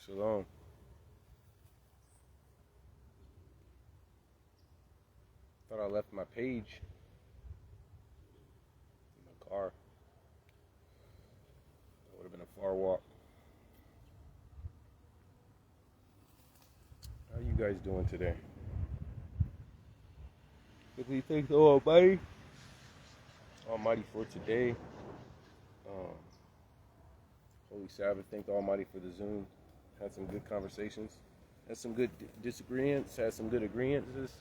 Shalom. Thought I left my page in my car. That would have been a far walk. How you guys doing today? Quickly thank the Almighty for today. Holy Sabbath. Thank the Almighty for the Zoom. Had some good conversations. Had some good disagreements. Had some good agreements.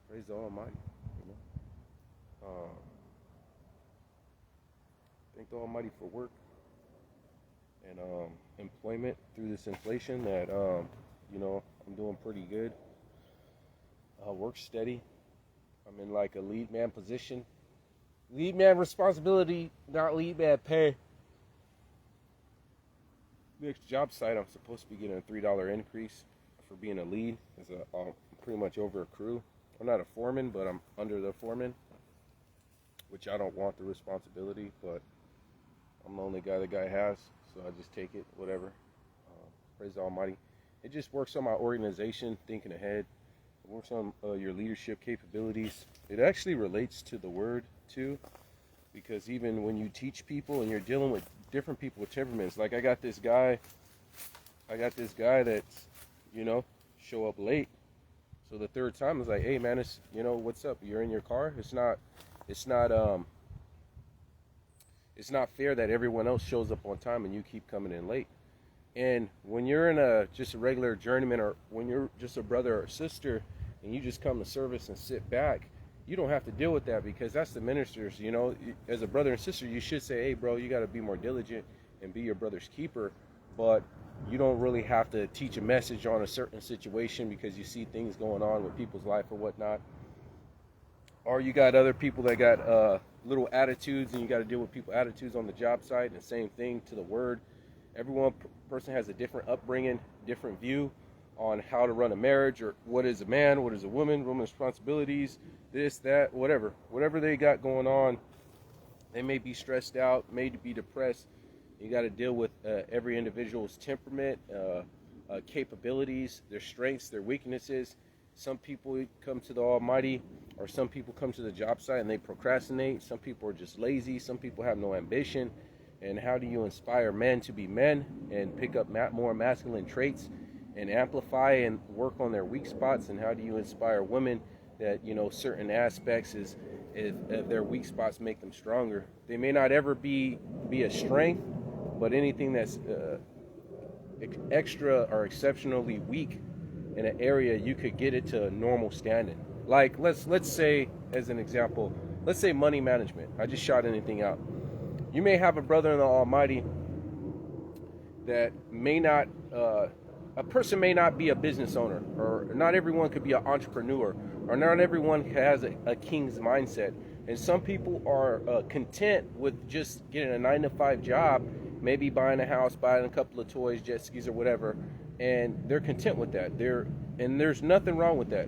Praise the Almighty. You know? Thank the Almighty for work and employment through this inflation. That I'm doing pretty good. Work steady. I'm in like a lead man position. Lead man responsibility, not lead man pay. Next job site, I'm supposed to be getting a $3 increase for being a lead. I'm pretty much over a crew. I'm not a foreman, but I'm under the foreman, which I don't want the responsibility, but I'm the only guy the guy has, so I just take it, whatever. Praise the Almighty. It just works on my organization, thinking ahead. It works on your leadership capabilities. It actually relates to the word, too, because even when you teach people and you're dealing with different people with temperaments, like I got this guy that's, show up late. So the third time I was like, hey man, it's, what's up? You're in your car? It's not fair that everyone else shows up on time and you keep coming in late. And when you're in just a regular journeyman, or when you're just a brother or sister and you just come to service and sit back, you don't have to deal with that, because that's the ministers. As a brother and sister, you should say, hey bro, you got to be more diligent and be your brother's keeper. But you don't really have to teach a message on a certain situation because you see things going on with people's life or whatnot. Or you got other people that got little attitudes, and you got to deal with people's attitudes on the job site. And the same thing to the word. Every person has a different upbringing, different view on how to run a marriage, or what is a man, what is a woman's responsibilities, this, that, whatever they got going on. They may be stressed out, may be depressed. You got to deal with every individual's temperament, capabilities, their strengths, their weaknesses. Some people come to the Almighty, or some people come to the job site and they procrastinate. Some people are just lazy. Some people have no ambition. And how do you inspire men to be men and pick up more masculine traits and amplify and work on their weak spots? And how do you inspire women that, certain aspects is their weak spots make them stronger? They may not ever be a strength, but anything that's extra or exceptionally weak in an area, you could get it to a normal standing. Like let's say, as an example, let's say money management. I just shot anything out. You may have a brother in the Almighty that may not, a person may not be a business owner, or not everyone could be an entrepreneur, or not everyone has a king's mindset. And some people are content with just getting a 9-to-5 job, maybe buying a house, buying a couple of toys, jet skis, or whatever, and they're content with that. And there's nothing wrong with that.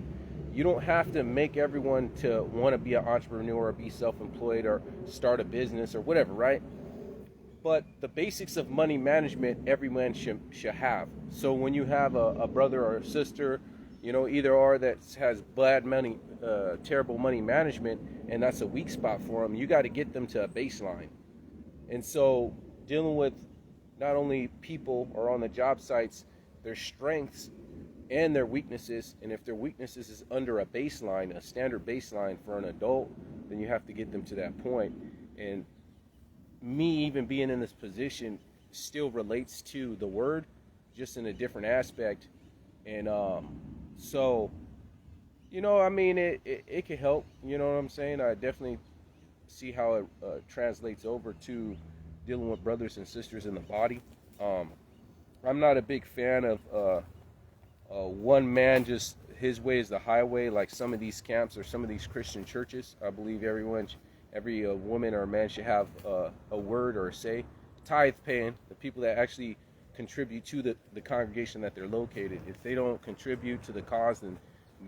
You don't have to make everyone to want to be an entrepreneur or be self-employed or start a business or whatever, right? But the basics of money management, everyone should have. So when you have a brother or a sister, either or, that has bad money, terrible money management, and that's a weak spot for them, you got to get them to a baseline. And so dealing with not only people or on the job sites, their strengths and their weaknesses, and if their weaknesses is under a baseline, a standard baseline for an adult, then you have to get them to that point. And me even being in this position still relates to the word, just in a different aspect. And so it can help, you know what I'm saying? I definitely see how it translates over to dealing with brothers and sisters in the body. I'm not a big fan of one man, just his way is the highway, like some of these camps or some of these Christian churches. I believe every woman or man should have a word or a say. Tithe paying, the people that actually contribute to the congregation that they're located. If they don't contribute to the cause, then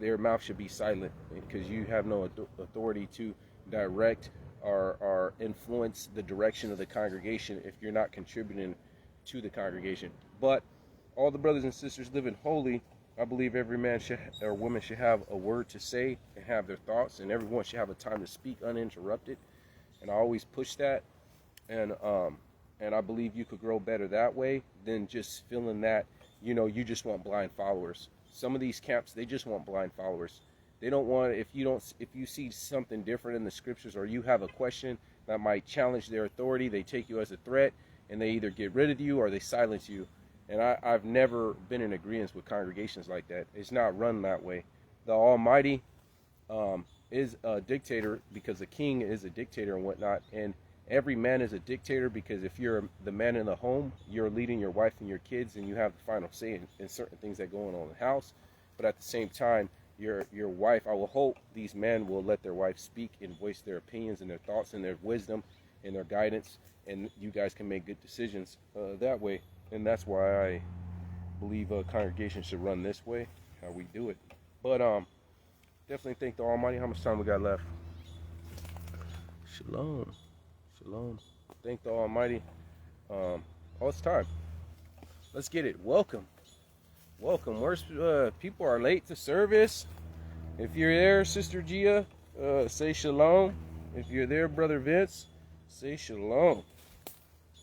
their mouth should be silent, because you have no authority to direct or influence the direction of the congregation if you're not contributing to the congregation. But all the brothers and sisters living holy, I believe every man or woman should have a word to say and have their thoughts, and everyone should have a time to speak uninterrupted. And I always push that, and I believe you could grow better that way than just feeling that, you just want blind followers. Some of these camps, they just want blind followers. They don't want, if you see something different in the scriptures, or you have a question that might challenge their authority, they take you as a threat, and they either get rid of you or they silence you. And I've never been in agreement with congregations like that. It's not run that way. The Almighty is a dictator because the king is a dictator and whatnot. And every man is a dictator because if you're the man in the home, you're leading your wife and your kids, and you have the final say in certain things that go on in the house. But at the same time, your wife, I will hope these men will let their wife speak and voice their opinions and their thoughts and their wisdom and their guidance, and you guys can make good decisions that way. And that's why I believe a congregation should run this way, how we do it. But definitely thank the Almighty. How much time we got left? Shalom. Shalom. Thank the Almighty. It's time. Let's get it. Welcome. Welcome. Where's people are late to service? If you're there, Sister Gia, say shalom. If you're there, Brother Vince, say shalom.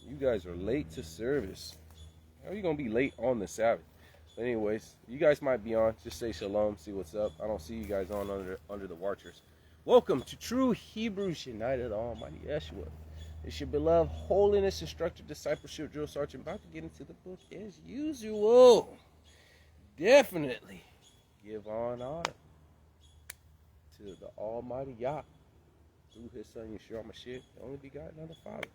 You guys are late to service. How are you going to be late on the Sabbath? But anyways, you guys might be on. Just say shalom, see what's up. I don't see you guys on under the watchers. Welcome to True Hebrews United Almighty Yeshua. It's your beloved holiness instructor, discipleship drill sergeant, about to get into the book as usual. Definitely give honor to the Almighty Yah through his son Yeshua Mashiach, the only begotten of the Father.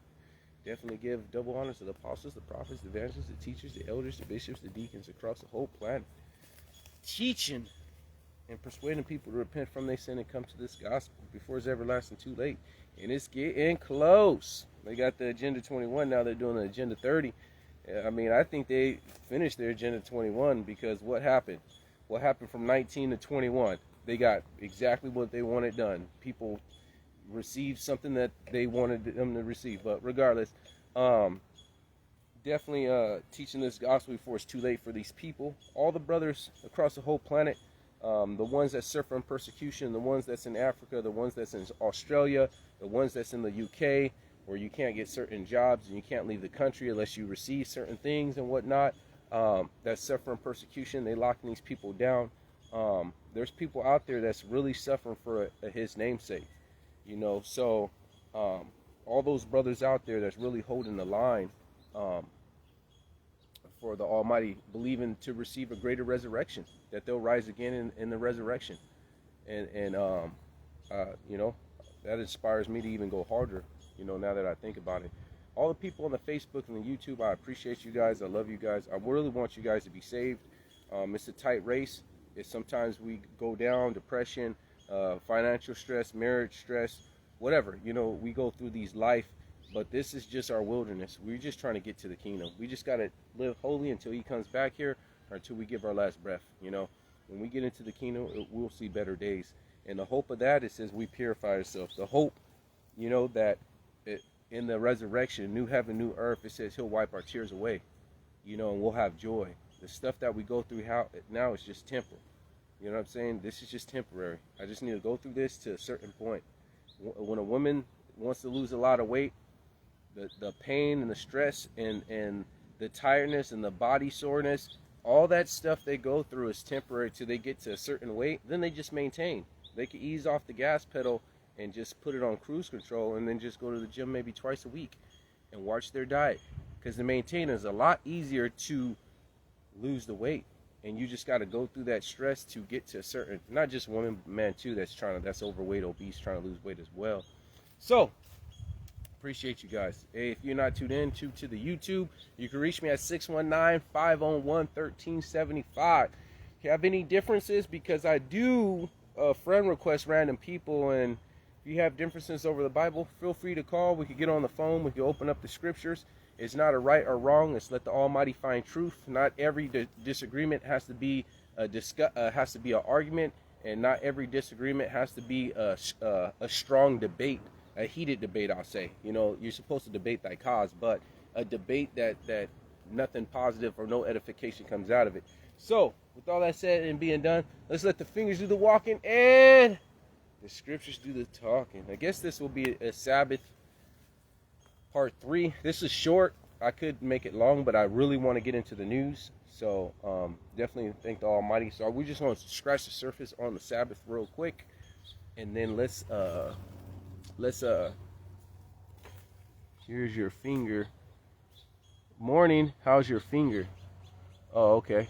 Definitely give double honor to the apostles, the prophets, the evangelists, the teachers, the elders, the bishops, the deacons across the whole planet, teaching and persuading people to repent from their sin and come to this gospel before it's everlasting too late. And it's getting close. They got the Agenda 21, now they're doing the Agenda 30. I mean, I think they finished their Agenda 21 because what happened? What happened from 19 to 21? They got exactly what they wanted done. People received something that they wanted them to receive. But regardless, definitely teaching this gospel before it's too late for these people. All the brothers across the whole planet, the ones that suffer from persecution, the ones that's in Africa, the ones that's in Australia, the ones that's in the UK, where you can't get certain jobs and you can't leave the country unless you receive certain things and whatnot, that suffer from persecution. They locking these people down. There's people out there that's really suffering for his namesake, so all those brothers out there that's really holding the line for the Almighty, believing to receive a greater resurrection, that they'll rise again in the resurrection, and that inspires me to even go harder, now that I think about it. All the people on the Facebook and the YouTube, I appreciate you guys. I love you guys. I really want you guys to be saved. It's a tight race. Sometimes we go down, depression, financial stress, marriage stress, whatever. We go through these life, but this is just our wilderness. We're just trying to get to the kingdom. We just got to live holy until he comes back here, or until we give our last breath. When we get into the kingdom, we'll see better days. And the hope of that, it says we purify ourselves. The hope, that in the resurrection, new heaven, new earth, it says he'll wipe our tears away, and we'll have joy. The stuff that we go through now is just temporal. You know what I'm saying? This is just temporary. I just need to go through this to a certain point. When a woman wants to lose a lot of weight, the pain and the stress and the tiredness and the body soreness, all that stuff they go through is temporary till they get to a certain weight. Then they just maintain. They can ease off the gas pedal and just put it on cruise control, and then just go to the gym maybe twice a week and watch their diet. Because the maintain is a lot easier to lose the weight, and you just got to go through that stress to get to a certain, not just women, man too, that's overweight, obese, trying to lose weight as well. So appreciate you guys. Hey, if you're not tuned in to the YouTube, you can reach me at 619-501-1375. If you have any differences, because I do friend request random people, and if you have differences over the Bible, feel free to call. We could get on the phone. We could open up the scriptures. It's not a right or wrong. It's let the Almighty find truth. Not every disagreement has to be an argument, and not every disagreement has to be a strong debate, a heated debate, I'll say. You're supposed to debate thy cause, but a debate that nothing positive or no edification comes out of it. So, with all that said and being done, let's let the fingers do the walking and the scriptures do the talking. I guess this will be a Sabbath part 3. This is short. I could make it long, but I really want to get into the news. So, definitely thank the Almighty. So, we just want to scratch the surface on the Sabbath real quick. And then let's here's your finger. Morning, how's your finger? Oh, okay.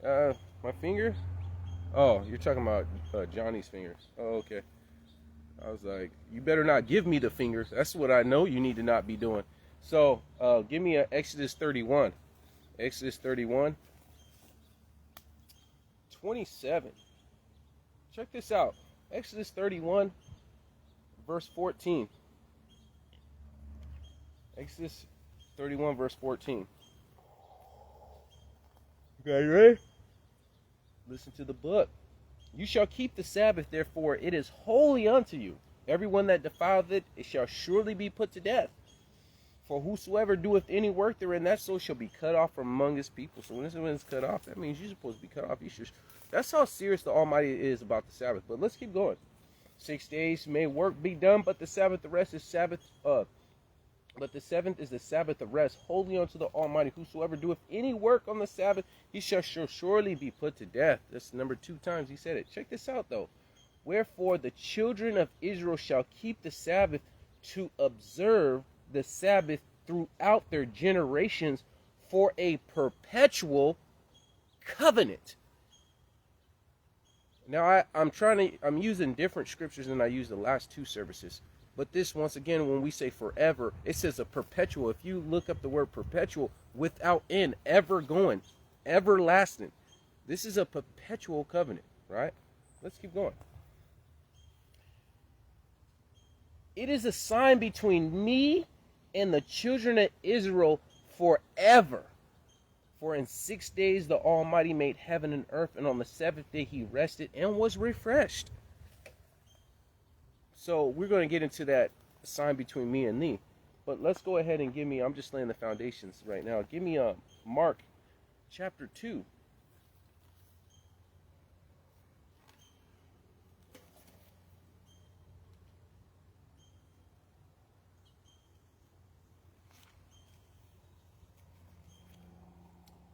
My finger? Oh, you're talking about Johnny's finger. Oh, okay. I was like, you better not give me the fingers. That's what I know you need to not be doing. So, give me Exodus 31. Exodus 31. 27. Check this out. Exodus 31, verse 14. Exodus 31, verse 14. Okay, you ready? Listen to the book. You shall keep the Sabbath, therefore it is holy unto you. Everyone that defileth it, it shall surely be put to death. For whosoever doeth any work therein, that soul shall be cut off from among his people. So when it's cut off, that means you're supposed to be cut off. That's how serious the Almighty is about the Sabbath. But let's keep going. 6 days may work be done, but the Sabbath, the rest is Sabbath. But the seventh is the Sabbath of rest, holy unto the Almighty. Whosoever doeth any work on the Sabbath, he shall surely be put to death. That's number 2 times he said it. Check this out, though. Wherefore the children of Israel shall keep the Sabbath to observe the Sabbath throughout their generations for a perpetual covenant. Now, I'm using different scriptures than I used the last 2 services. But this, once again, when we say forever, it says a perpetual. If you look up the word perpetual, without end, ever going, everlasting. This is a perpetual covenant, right? Let's keep going. It is a sign between me and the children of Israel forever. For in 6 days the Almighty made heaven and earth, and on the 7th day he rested and was refreshed. So we're going to get into that sign between me and thee. But let's go ahead and I'm just laying the foundations right now. Give me Mark chapter 2.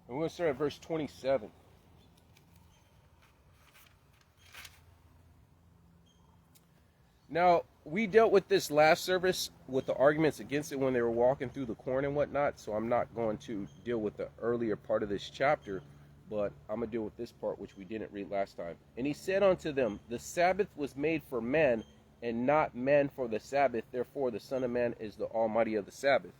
And we're going to start at verse 27. Now, we dealt with this last service with the arguments against it when they were walking through the corn and whatnot, so I'm not going to deal with the earlier part of this chapter, but I'm going to deal with this part which we didn't read last time. And he said unto them, the Sabbath was made for man, and not man for the Sabbath. Therefore, the Son of Man is the Almighty of the Sabbath.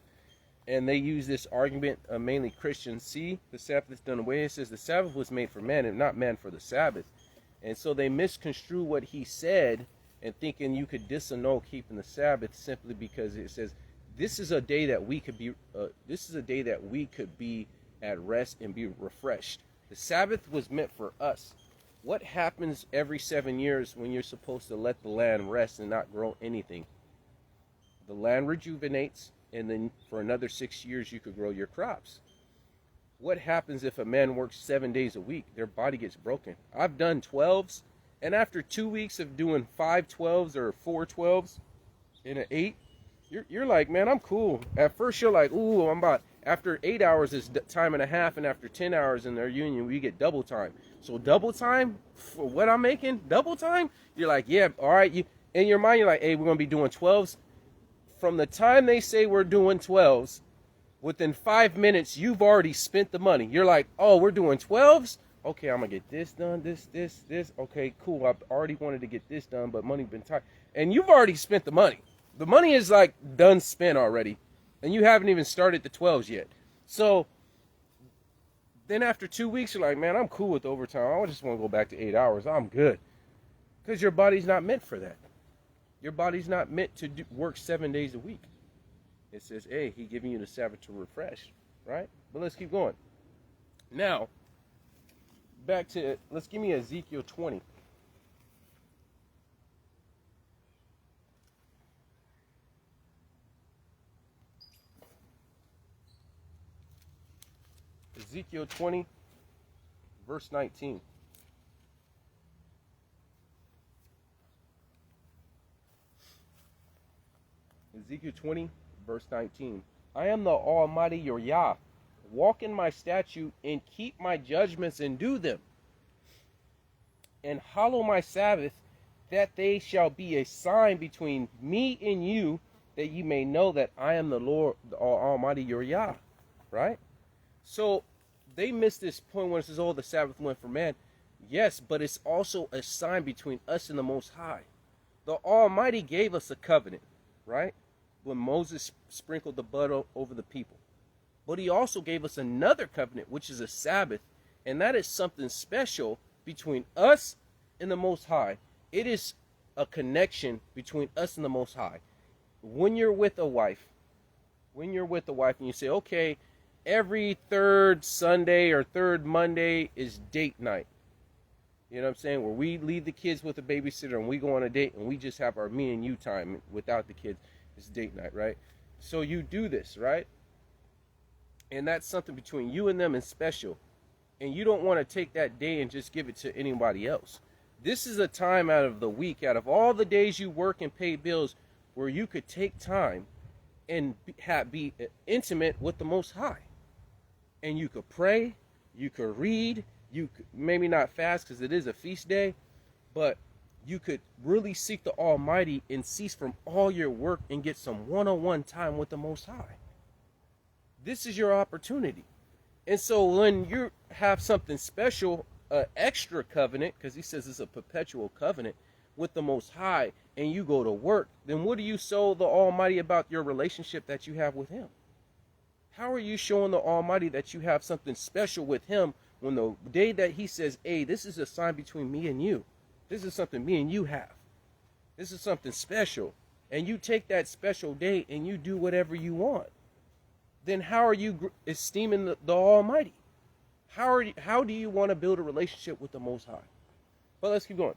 And they use this argument, mainly Christians. See, the Sabbath is done away. It says the Sabbath was made for man, and not man for the Sabbath. And so they misconstrue what he said, and thinking you could disannul keeping the Sabbath simply because it says this is a day that we could be at rest and be refreshed. The Sabbath was meant for us. What happens every 7 years when you're supposed to let the land rest and not grow anything? The land rejuvenates, and then for another 6 years you could grow your crops. What happens if a man works 7 days a week? Their body gets broken. I've done 12s. And after 2 weeks of doing 5 12s or 4 12s in an 8, you're like, man, I'm cool. At first you're like, ooh, I'm about, after 8 hours is time and a half, and after 10 hours in their union, we get double time. So double time for what I'm making, double time? You're like, yeah, all right. In your mind, you're like, hey, we're going to be doing 12s. From the time they say we're doing 12s, within 5 minutes, you've already spent the money. You're like, oh, we're doing 12s? Okay, I'm going to get this done, this. Okay, cool. I've already wanted to get this done, but money's been tight. And you've already spent the money. The money is like done spent already. And you haven't even started the 12s yet. So then after 2 weeks, you're like, man, I'm cool with overtime. I just want to go back to 8 hours. I'm good. Because your body's not meant for that. Your body's not meant to work 7 days a week. It says, hey, he's giving you the Sabbath to refresh, right? But let's keep going. Now, back to, let's give me Ezekiel 20. Ezekiel 20, verse 19. Ezekiel 20, verse 19. I am the Almighty your Yah. Walk in my statute and keep my judgments and do them. And hallow my Sabbath, that they shall be a sign between me and you, that you may know that I am the Lord, the Almighty your Yah. Right? So they miss this point when it says, oh, the Sabbath went for man. Yes, but it's also a sign between us and the Most High. The Almighty gave us a covenant, right? When Moses sprinkled the blood over the people. But he also gave us another covenant, which is a Sabbath. And that is something special between us and the Most High. It is a connection between us and the Most High. When you're with a wife, and you say, okay, every third Sunday or third Monday is date night. You know what I'm saying? Where we leave the kids with a babysitter and we go on a date and we just have our me and you time without the kids. It's date night, right? So you do this, right? And that's something between you and them and special. And you don't want to take that day and just give it to anybody else. This is a time out of the week, out of all the days you work and pay bills, where you could take time and be intimate with the Most High. And you could pray, you could read, you could, maybe not fast because it is a feast day, but you could really seek the Almighty and cease from all your work and get some one-on-one time with the Most High. This is your opportunity. And so when you have something special, an extra covenant, because he says it's a perpetual covenant with the Most High, and you go to work, then what do you show the Almighty about your relationship that you have with him? How are you showing the Almighty that you have something special with him when the day that he says, hey, this is a sign between me and you. This is something me and you have. This is something special. And you take that special day and you do whatever you want. Then how are you esteeming the Almighty? How do you want to build a relationship with the Most High? But let's keep going.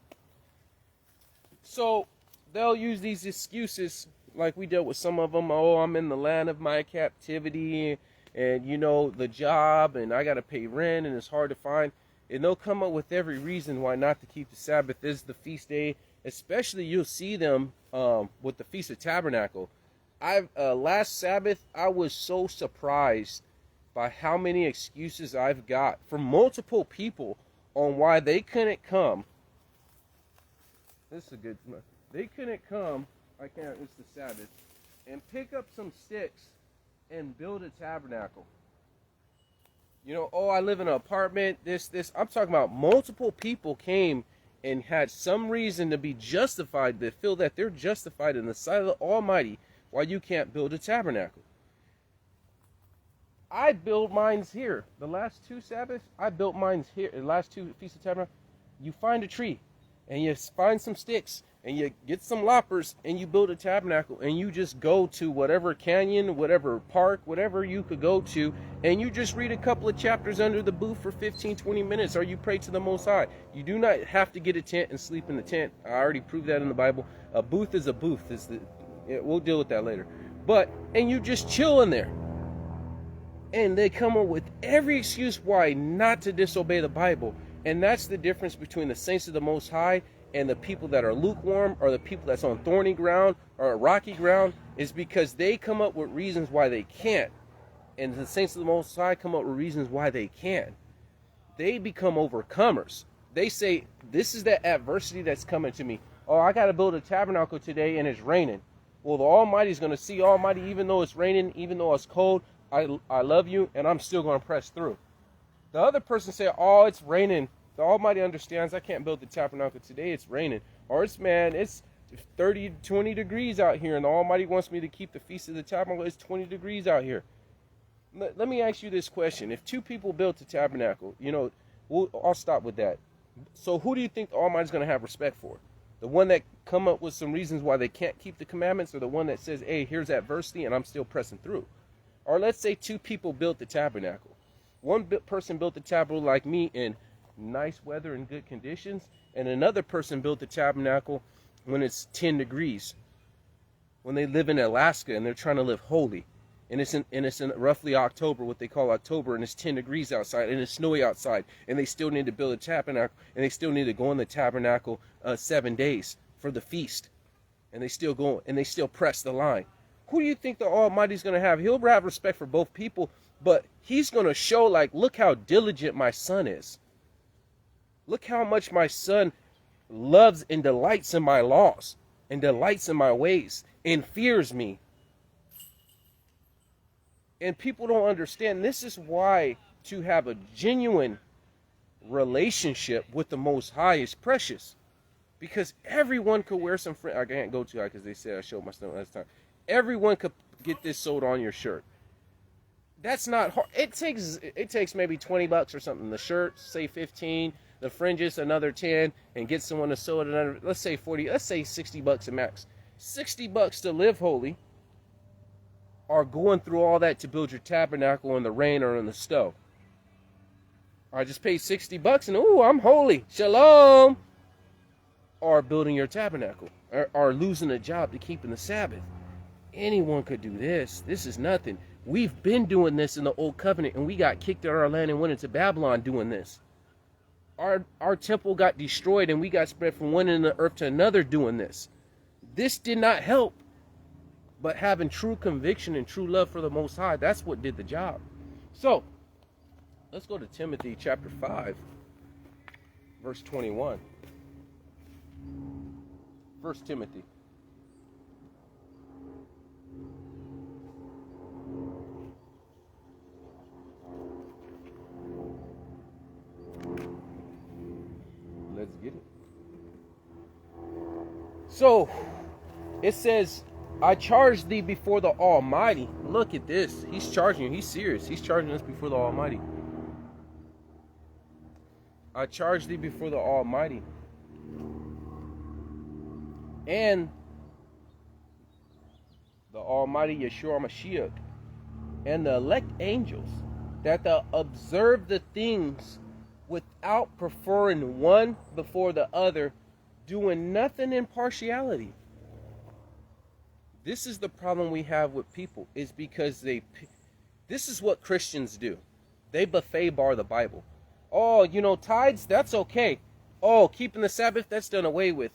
So they'll use these excuses like we dealt with some of them. Oh, I'm in the land of my captivity and you know, the job and I got to pay rent and it's hard to find. And they'll come up with every reason why not to keep the Sabbath. This is the feast day. Especially you'll see them with the Feast of Tabernacle. Last Sabbath, I was so surprised by how many excuses I've got from multiple people on why they couldn't come. This is a good one. They couldn't come, it's the Sabbath, and pick up some sticks and build a tabernacle. You know, oh, I live in an apartment, this. I'm talking about multiple people came and had some reason to be justified, to feel that they're justified in the sight of the Almighty, why you can't build a tabernacle. I built mines here. The last two Sabbaths, I built mines here. The last two Feast of Tabernacle, you find a tree, and you find some sticks, and you get some loppers, and you build a tabernacle, and you just go to whatever canyon, whatever park, whatever you could go to, and you just read a couple of chapters under the booth for 15, 20 minutes, or you pray to the Most High. You do not have to get a tent and sleep in the tent. I already proved that in the Bible. A booth is a booth. We'll deal with that later. And you just chill in there. And they come up with every excuse why not to disobey the Bible. And that's the difference between the saints of the Most High and the people that are lukewarm, or the people that's on thorny ground or rocky ground, is because they come up with reasons why they can't. And the saints of the Most High come up with reasons why they can. They become overcomers. They say, this is the adversity that's coming to me. Oh, I got to build a tabernacle today and it's raining. Well, the Almighty is going to see Almighty, even though it's raining, even though it's cold, I love you, and I'm still going to press through. The other person say, oh, it's raining. The Almighty understands I can't build the tabernacle today. It's raining. Or it's 30, 20 degrees out here, and the Almighty wants me to keep the Feast of the Tabernacle. It's 20 degrees out here. Let me ask you this question. If two people built the tabernacle, I'll stop with that. So who do you think the Almighty's going to have respect for? The one that come up with some reasons why they can't keep the commandments, or the one that says, hey, here's adversity, and I'm still pressing through? Or let's say two people built the tabernacle. One person built the tabernacle like me in nice weather and good conditions, and another person built the tabernacle when it's 10 degrees, when they live in Alaska and they're trying to live holy. and it's in roughly October, what they call October, and it's 10 degrees outside, and it's snowy outside, and they still need to build a tabernacle, and they still need to go in the tabernacle 7 days for the feast, and they still go, and they still press the line. Who do you think the Almighty's going to have? He'll have respect for both people, but he's going to show, like, look how diligent my son is. Look how much my son loves and delights in my laws, and delights in my ways, and fears me. And people don't understand. This is why to have a genuine relationship with the Most High is precious. Because everyone could wear some I can't go too high because they said I showed my stuff last time. Everyone could get this sewed on your shirt. That's not hard. It takes maybe $20 or something. The shirt, say 15, the fringes another 10, and get someone to sew it another, let's say 40, let's say $60 at max. $60 to live holy, or going through all that to build your tabernacle in the rain or in the snow. I just paid $60 and ooh, I'm holy. Shalom. Or building your tabernacle, or losing a job to keeping the Sabbath. Anyone could do this. This is nothing. We've been doing this in the old covenant, and we got kicked out of our land and went into Babylon doing this. Our temple got destroyed, and we got spread from one end of the earth to another doing this. This did not help. But having true conviction and true love for the Most High, that's what did the job. So, let's go to Timothy chapter 5, verse 21. 1 Timothy. Let's get it. So, it says, I charge thee before the Almighty. Look at this. He's charging you. He's serious. He's charging us before the Almighty. I charge thee before the Almighty and the Almighty Yeshua Mashiach and the elect angels, that thou observe the things without preferring one before the other, doing nothing in partiality. This is the problem we have with people, is because this is what Christians do. They buffet bar the Bible. Oh, tithes, that's okay. Oh, keeping the Sabbath, that's done away with.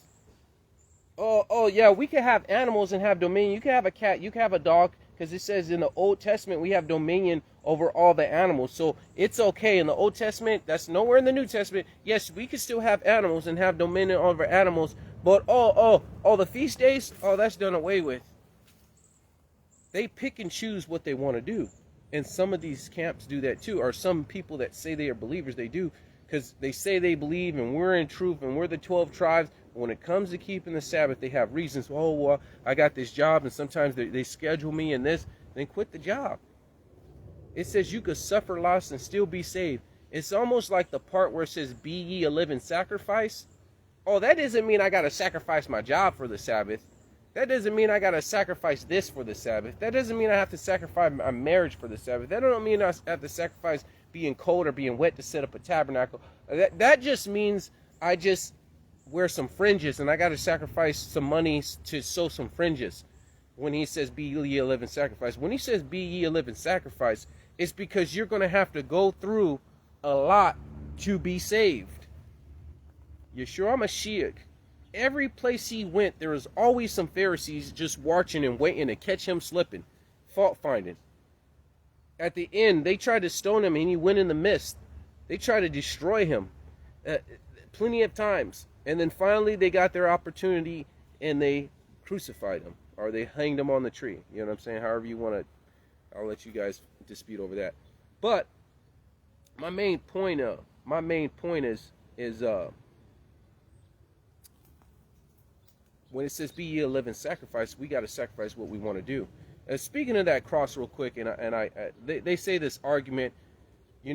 Oh yeah, we can have animals and have dominion. You can have a cat, you can have a dog, because it says in the Old Testament we have dominion over all the animals. So it's okay in the Old Testament. That's nowhere in the New Testament. Yes, we can still have animals and have dominion over animals, but the feast days, that's done away with. They pick and choose what they want to do. And some of these camps do that too, or some people that say they are believers, they do, because they say they believe and we're in truth and we're the 12 tribes. When it comes to keeping the Sabbath, they have reasons. Oh, well, I got this job, and sometimes they schedule me in this. Then quit the job. It says you could suffer loss and still be saved. It's almost like the part where it says, be ye a living sacrifice. Oh, that doesn't mean I got to sacrifice my job for the Sabbath. That doesn't mean I got to sacrifice this for the Sabbath. That doesn't mean I have to sacrifice my marriage for the Sabbath. That don't mean I have to sacrifice being cold or being wet to set up a tabernacle. That just means I just wear some fringes and I got to sacrifice some money to sew some fringes. When he says be ye a living sacrifice. When he says be ye a living sacrifice, it's because you're going to have to go through a lot to be saved. Yeshua Mashiach, every place he went, there was always some Pharisees just watching and waiting to catch him slipping, fault finding. At the end, they tried to stone him and he went in the mist. They tried to destroy him plenty of times. And then finally they got their opportunity and they crucified him, or they hanged him on the tree. You know what I'm saying? However you want to, I'll let you guys dispute over that. But my main point is when it says be ye a living sacrifice, we got to sacrifice what we want to do. Speaking of that cross real quick, they say this argument, he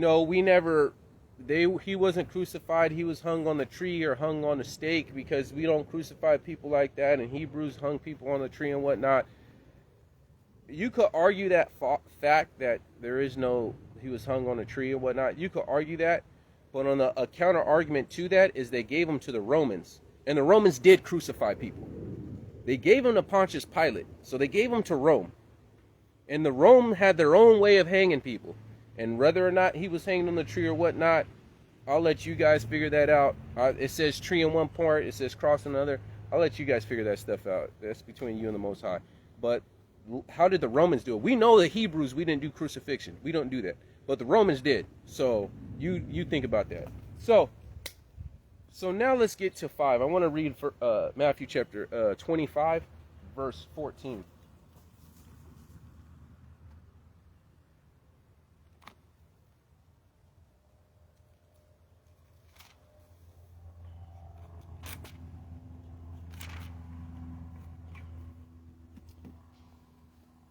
wasn't crucified, he was hung on the tree or hung on a stake, because we don't crucify people like that, and Hebrews hung people on the tree and whatnot. You could argue that fact that he was hung on a tree and whatnot. You could argue that, but on a counter argument to that is they gave him to the Romans, and the Romans did crucify people. They gave him to Pontius Pilate, so they gave him to Rome. And the Rome had their own way of hanging people. And whether or not he was hanging on the tree or whatnot, I'll let you guys figure that out. It says tree in one part, it says cross in another. I'll let you guys figure that stuff out. That's between you and the Most High. But how did the Romans do it? We know the Hebrews, we didn't do crucifixion. We don't do that. But the Romans did. So you think about that. So now let's get to 5. I want to read for Matthew chapter 25, verse 14.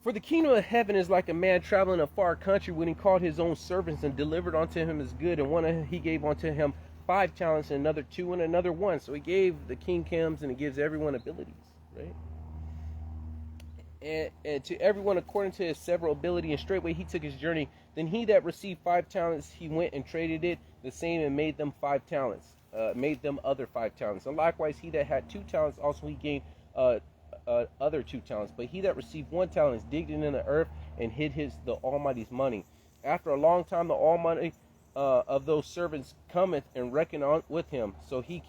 For the kingdom of heaven is like a man traveling a far country, when he called his own servants and delivered unto him his good. And one he gave unto him 5 talents, and another 2, and another 1. So he gave, the king comes and he gives everyone abilities, right? And to everyone according to his several ability, and straightway he took his journey. Then he that received 5 talents, he went and traded it the same, and made them 5 talents, made them other 5 talents. And likewise he that had 2 talents, also he gained other 2 talents. But he that received 1 talent digged it in the earth, and hid the Almighty's money. After a long time the Almighty of those servants cometh and reckoned with him. So he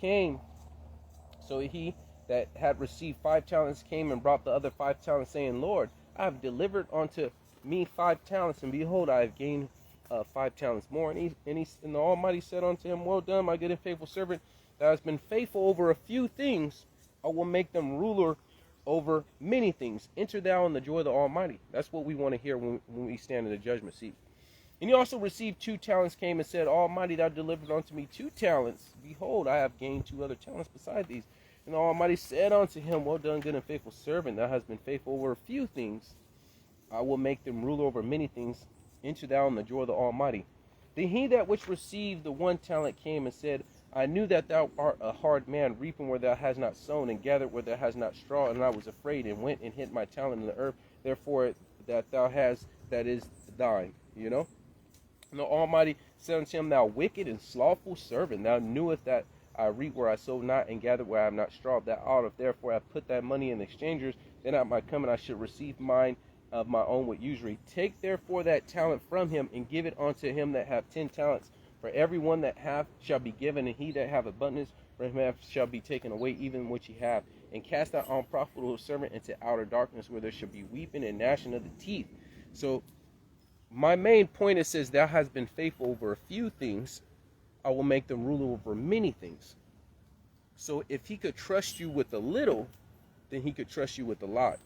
that had received 5 talents came and brought the other 5 talents, saying, Lord, I have delivered unto me 5 talents, and behold, I have gained 5 talents more. And the Almighty said unto him, Well done, my good and faithful servant. Thou hast been faithful over a few things. I will make them ruler over many things. Enter thou in the joy of the Almighty. That's what we want to hear when we stand in the judgment seat. And he also received 2 talents, came and said, Almighty, thou delivered unto me 2 talents. Behold, I have gained 2 other talents beside these. And the Almighty said unto him, Well done, good and faithful servant. Thou hast been faithful over a few things. I will make them rule over many things. Enter thou in the joy of the Almighty. Then he that which received the 1 talent came and said, I knew that thou art a hard man, reaping where thou hast not sown, and gathered where thou hast not straw. And I was afraid, and went and hid my talent in the earth. Therefore that thou hast, that is thine. You know? And the Almighty said unto him, Thou wicked and slothful servant, thou knewest that I reap where I sowed not, and gather where I have not straw. Thou oughtest therefore have put thy money in the exchangers, then at my coming I should receive mine of my own with usury. Take therefore that talent from him, and give it unto him that hath 10 talents. For every one that hath shall be given, and he that hath abundance from him shall be taken away, even which he hath. And cast that unprofitable servant into outer darkness, where there shall be weeping and gnashing of the teeth. So my main point, it says, Thou hast been faithful over a few things, I will make them ruler over many things. So if he could trust you with a little, then he could trust you with a lot.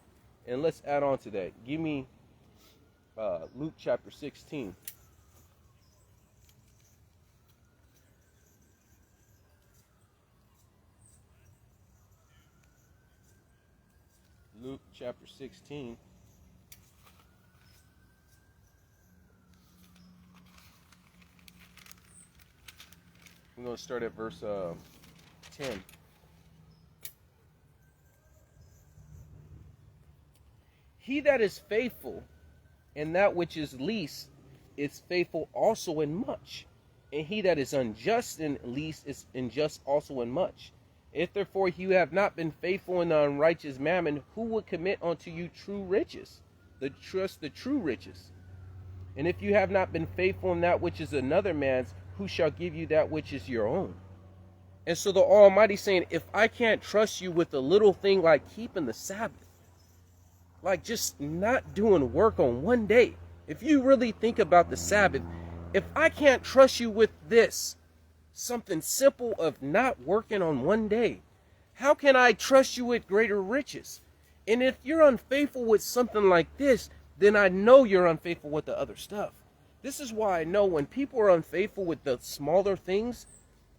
And let's add on to that. Give me Luke chapter 16. Luke chapter 16. We're going to start at verse 10. He that is faithful in that which is least is faithful also in much. And he that is unjust in least is unjust also in much. If therefore you have not been faithful in the unrighteous mammon, who will commit unto you true riches? The true riches. And if you have not been faithful in that which is another man's, who shall give you that which is your own? And so the Almighty saying, if I can't trust you with a little thing like keeping the Sabbath, like just not doing work on one day, if you really think about the Sabbath, if I can't trust you with this, something simple of not working on one day, how can I trust you with greater riches? And if you're unfaithful with something like this, then I know you're unfaithful with the other stuff. This is why I know when people are unfaithful with the smaller things,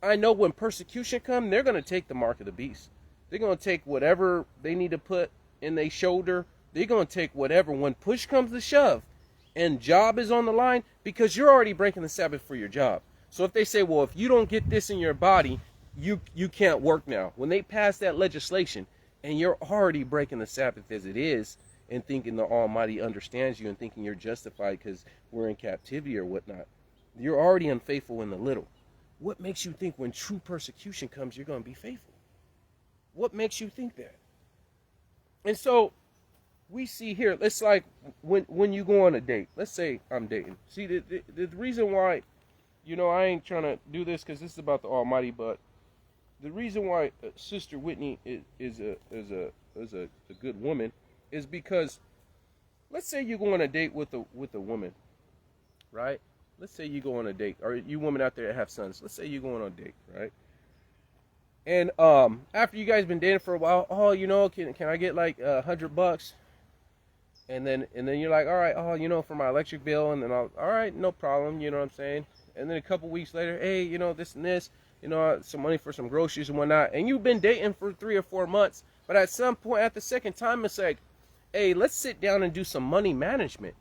I know when persecution comes, they're going to take the mark of the beast. They're going to take whatever they need to put in their shoulder. They're going to take whatever. When push comes to shove and job is on the line, because you're already breaking the Sabbath for your job. So if they say, well, if you don't get this in your body, you can't work now. When they pass that legislation and you're already breaking the Sabbath as it is, and thinking the Almighty understands you and thinking you're justified because we're in captivity or whatnot, you're already unfaithful in the little. What makes you think when true persecution comes, you're going to be faithful? What makes you think that? And so we see here, it's like when you go on a date. Let's say I'm dating. See, the reason why, I ain't trying to do this because this is about the Almighty, but the reason why Sister Whitney is a good woman is because, let's say you go on a date with a woman, right? Let's say you go on a date, or you women out there that have sons. Let's say you go on a date, right? And after you guys been dating for a while, can I get like $100? And then you're like, all right, for my electric bill, and then all right, no problem, you know what I'm saying? And then a couple weeks later, hey, this and this, some money for some groceries and whatnot. And you've been dating for 3 or 4 months, but at some point, at the second time, it's like, hey, let's sit down and do some money management.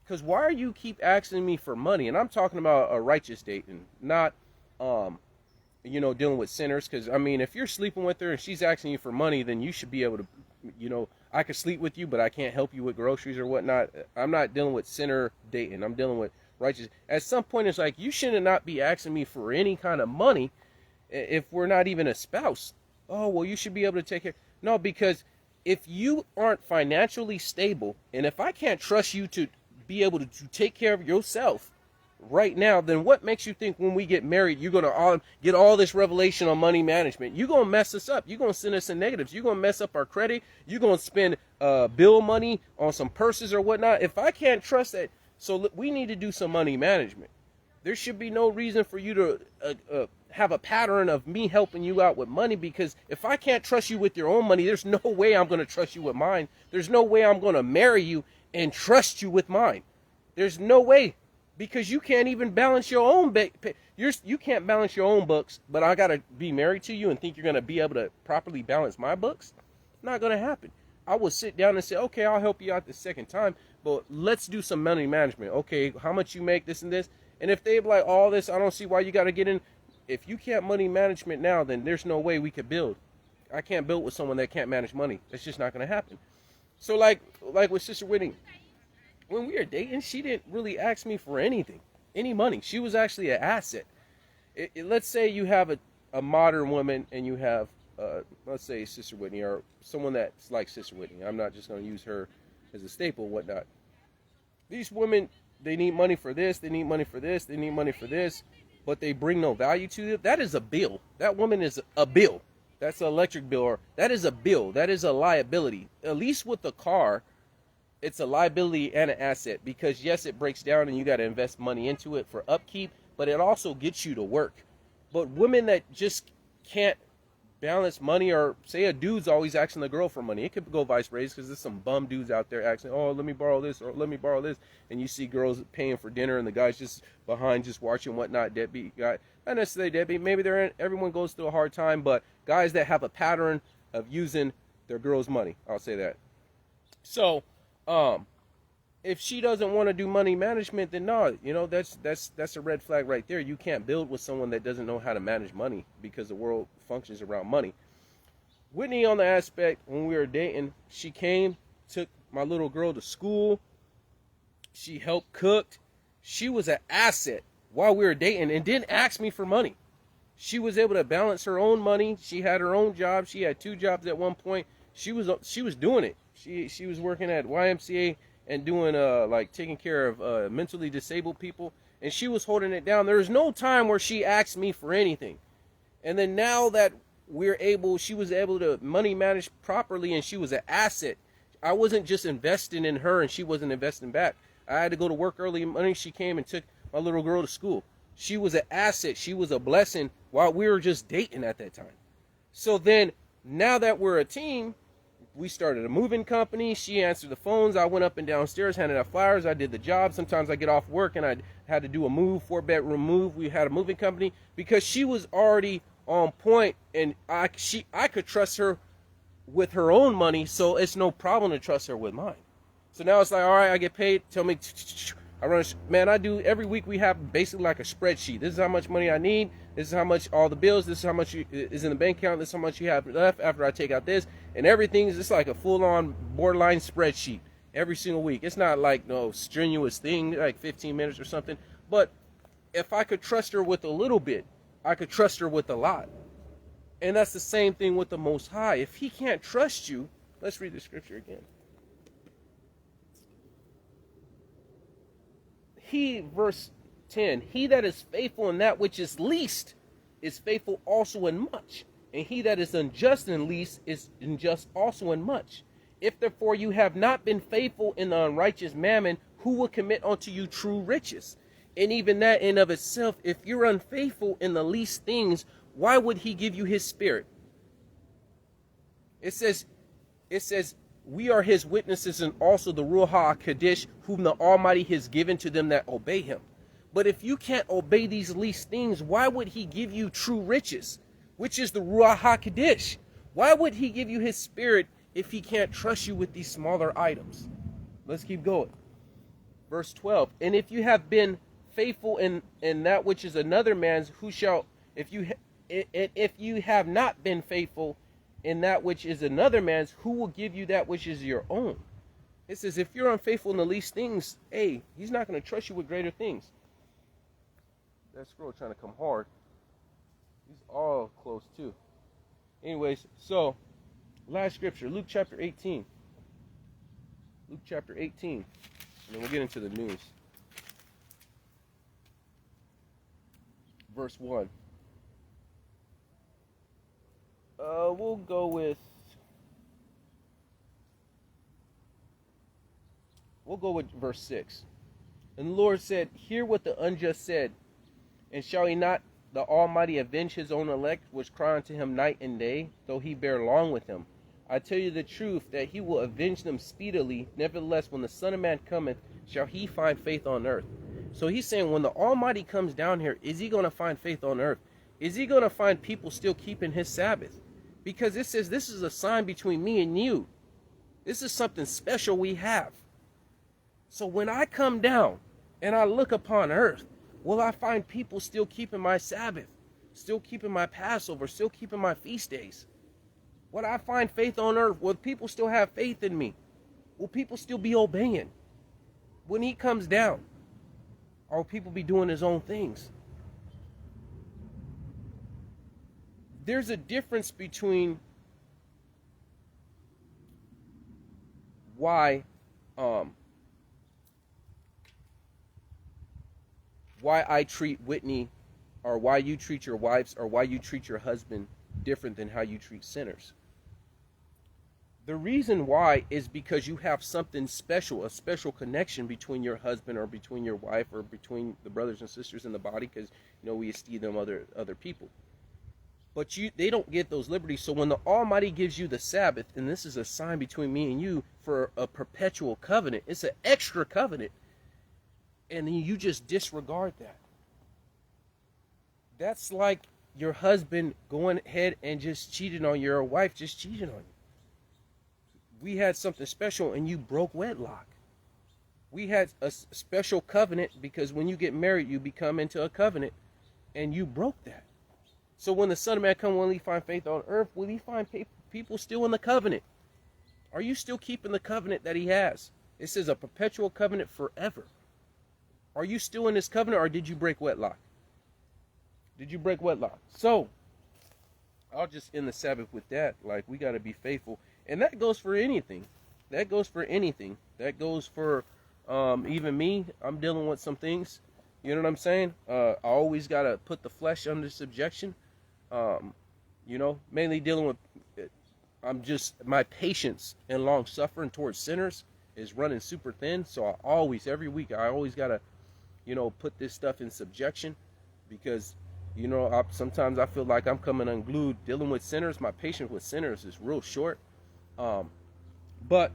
Because why are you keep asking me for money? And I'm talking about a righteous dating, not, dealing with sinners. Because, if you're sleeping with her and she's asking you for money, then you should be able to, I could sleep with you, but I can't help you with groceries or whatnot. I'm not dealing with sinner dating. I'm dealing with righteous. At some point, it's like, you should not be asking me for any kind of money if we're not even a spouse. Oh, well, you should be able to take care. No, because if you aren't financially stable, and if I can't trust you to be able to take care of yourself right now, then what makes you think when we get married, you're going to get all this revelation on money management? You're going to mess us up. You're going to send us in negatives. You're going to mess up our credit. You're going to spend bill money on some purses or whatnot. If I can't trust that, so we need to do some money management. There should be no reason for you to have a pattern of me helping you out with money, because if I can't trust you with your own money, there's no way I'm going to trust you with mine. There's no way I'm going to marry you and trust you with mine. There's no way, because you can't even balance your own you can't balance your own books, but I got to be married to you and think you're going to be able to properly balance my books? It's not going to happen. I will sit down and say, okay, I'll help you out the second time, but let's do some money management. Okay, how much you make, this and this. And if they be like, all this, I don't see why you got to get in. If you can't money management now, then there's no way we could build. I can't build with someone that can't manage money. That's just not going to happen. So like with Sister Whitney, when we were dating, she didn't really ask me for anything, any money. She was actually an asset. Let's say you have a modern woman and you have, let's say Sister Whitney, or someone that's like Sister Whitney. I'm not just going to use her as a staple, whatnot. These women, they need money for this, they need money for this, they need money for this, but they bring no value to it. That is a bill. That woman is a bill. That's an electric bill, or that is a bill. That is a liability. At least with the car, it's a liability and an asset, because yes, it breaks down and you got to invest money into it for upkeep, but it also gets you to work. But women that just can't balance money, or say a dude's always asking the girl for money, it could go vice versa, because there's some bum dudes out there asking, oh, let me borrow this, or let me borrow this, and you see girls paying for dinner and the guy's just behind just watching whatnot. Deadbeat guy, not necessarily deadbeat, maybe everyone goes through a hard time, but guys that have a pattern of using their girl's money, I'll say that. So if she doesn't want to do money management, then no, that's a red flag right there. You can't build with someone that doesn't know how to manage money, because the world functions around money. Whitney, on the aspect, when we were dating, she came, took my little girl to school. She helped cook. She was an asset while we were dating and didn't ask me for money. She was able to balance her own money. She had her own job. She had 2 jobs at one point. She was doing it. She was working at YMCA and doing taking care of mentally disabled people, and she was holding it down. There was no time where she asked me for anything. And then now that she was able to money manage properly, and she was an asset. I wasn't just investing in her and she wasn't investing back. I had to go to work early in the morning. She came and took my little girl to school. She was an asset. She was a blessing while we were just dating at that time. So then, now that we're a team, we started a moving company. She answered the phones. I went up and downstairs, handed out flyers. I did the job. Sometimes I get off work and I had to do a move, 4-bedroom move. We had a moving company, because she was already on point, and I could trust her with her own money, so it's no problem to trust her with mine. So now it's like, all right, I get paid. Tell me, I run. Man, I do every week. We have basically like a spreadsheet. This is how much money I need. This is how much all the bills. This is how much is in the bank account. This is how much you have left after I take out this, and everything is just like a full-on borderline spreadsheet every single week. It's not like no strenuous thing, like 15 minutes or something. But if I could trust her with a little bit, I could trust her with a lot. And that's the same thing with the Most High. If he can't trust you, let's read the scripture again. verse 10, he that is faithful in that which is least is faithful also in much. And he that is unjust in least is unjust also in much. If therefore you have not been faithful in the unrighteous mammon, who will commit unto you true riches? And even that in of itself, if you're unfaithful in the least things, why would he give you his spirit? It says, we are his witnesses, and also the Ruach HaKodesh, whom the Almighty has given to them that obey him. But if you can't obey these least things, why would he give you true riches, which is the Ruach HaKodesh? Why would he give you his spirit if he can't trust you with these smaller items? Let's keep going. Verse 12, and if you have been faithful in that which is another man's, who shall, if you have not been faithful in that which is another man's, who will give you that which is your own? It says, if you're unfaithful in the least things, hey, he's not going to trust you with greater things. That scroll trying to come hard. He's all close too. Anyways, so last scripture, Luke chapter 18. Luke chapter 18. And then we'll get into the news. Verse 1. We'll go with verse 6. And the Lord said, hear what the unjust said, and shall he not the Almighty avenge his own elect, which cry unto him night and day, though he bear long with him? I tell you the truth, that he will avenge them speedily. Nevertheless, when the Son of Man cometh, shall he find faith on earth? So he's saying, when the Almighty comes down here, is he going to find faith on earth? Is he going to find people still keeping his Sabbath? Because it says this is a sign between me and you. This is something special we have. So when I come down and I look upon earth, will I find people still keeping my Sabbath, still keeping my Passover, still keeping my feast days? Will I find faith on earth? Will people still have faith in me? Will people still be obeying when he comes down? Or will people be doing his own things? There's a difference between why I treat Whitney, or why you treat your wives, or why you treat your husband different than how you treat sinners. The reason why is because you have something special, a special connection between your husband or between your wife or between the brothers and sisters in the body, because we esteem them other people. But they don't get those liberties. So when the Almighty gives you the Sabbath, and this is a sign between me and you for a perpetual covenant, it's an extra covenant, and then you just disregard that. That's like your husband going ahead and just cheating on your wife, just cheating on you. We had something special and you broke wedlock. We had a special covenant because when you get married, you become into a covenant, and you broke that. So when the Son of Man comes, will he find faith on earth? Will he find people still in the covenant? Are you still keeping the covenant that he has? It says a perpetual covenant forever. Are you still in this covenant, or did you break wedlock? Did you break wedlock? So I'll just end the Sabbath with that. Like, we got to be faithful. And that goes for anything. That goes for anything. That goes for even me. I'm dealing with some things. You know what I'm saying? I always got to put the flesh under subjection. Mainly dealing with, my patience and long suffering towards sinners is running super thin. So every week, I always got to, put this stuff in subjection, because, sometimes I feel like I'm coming unglued dealing with sinners. My patience with sinners is real short. But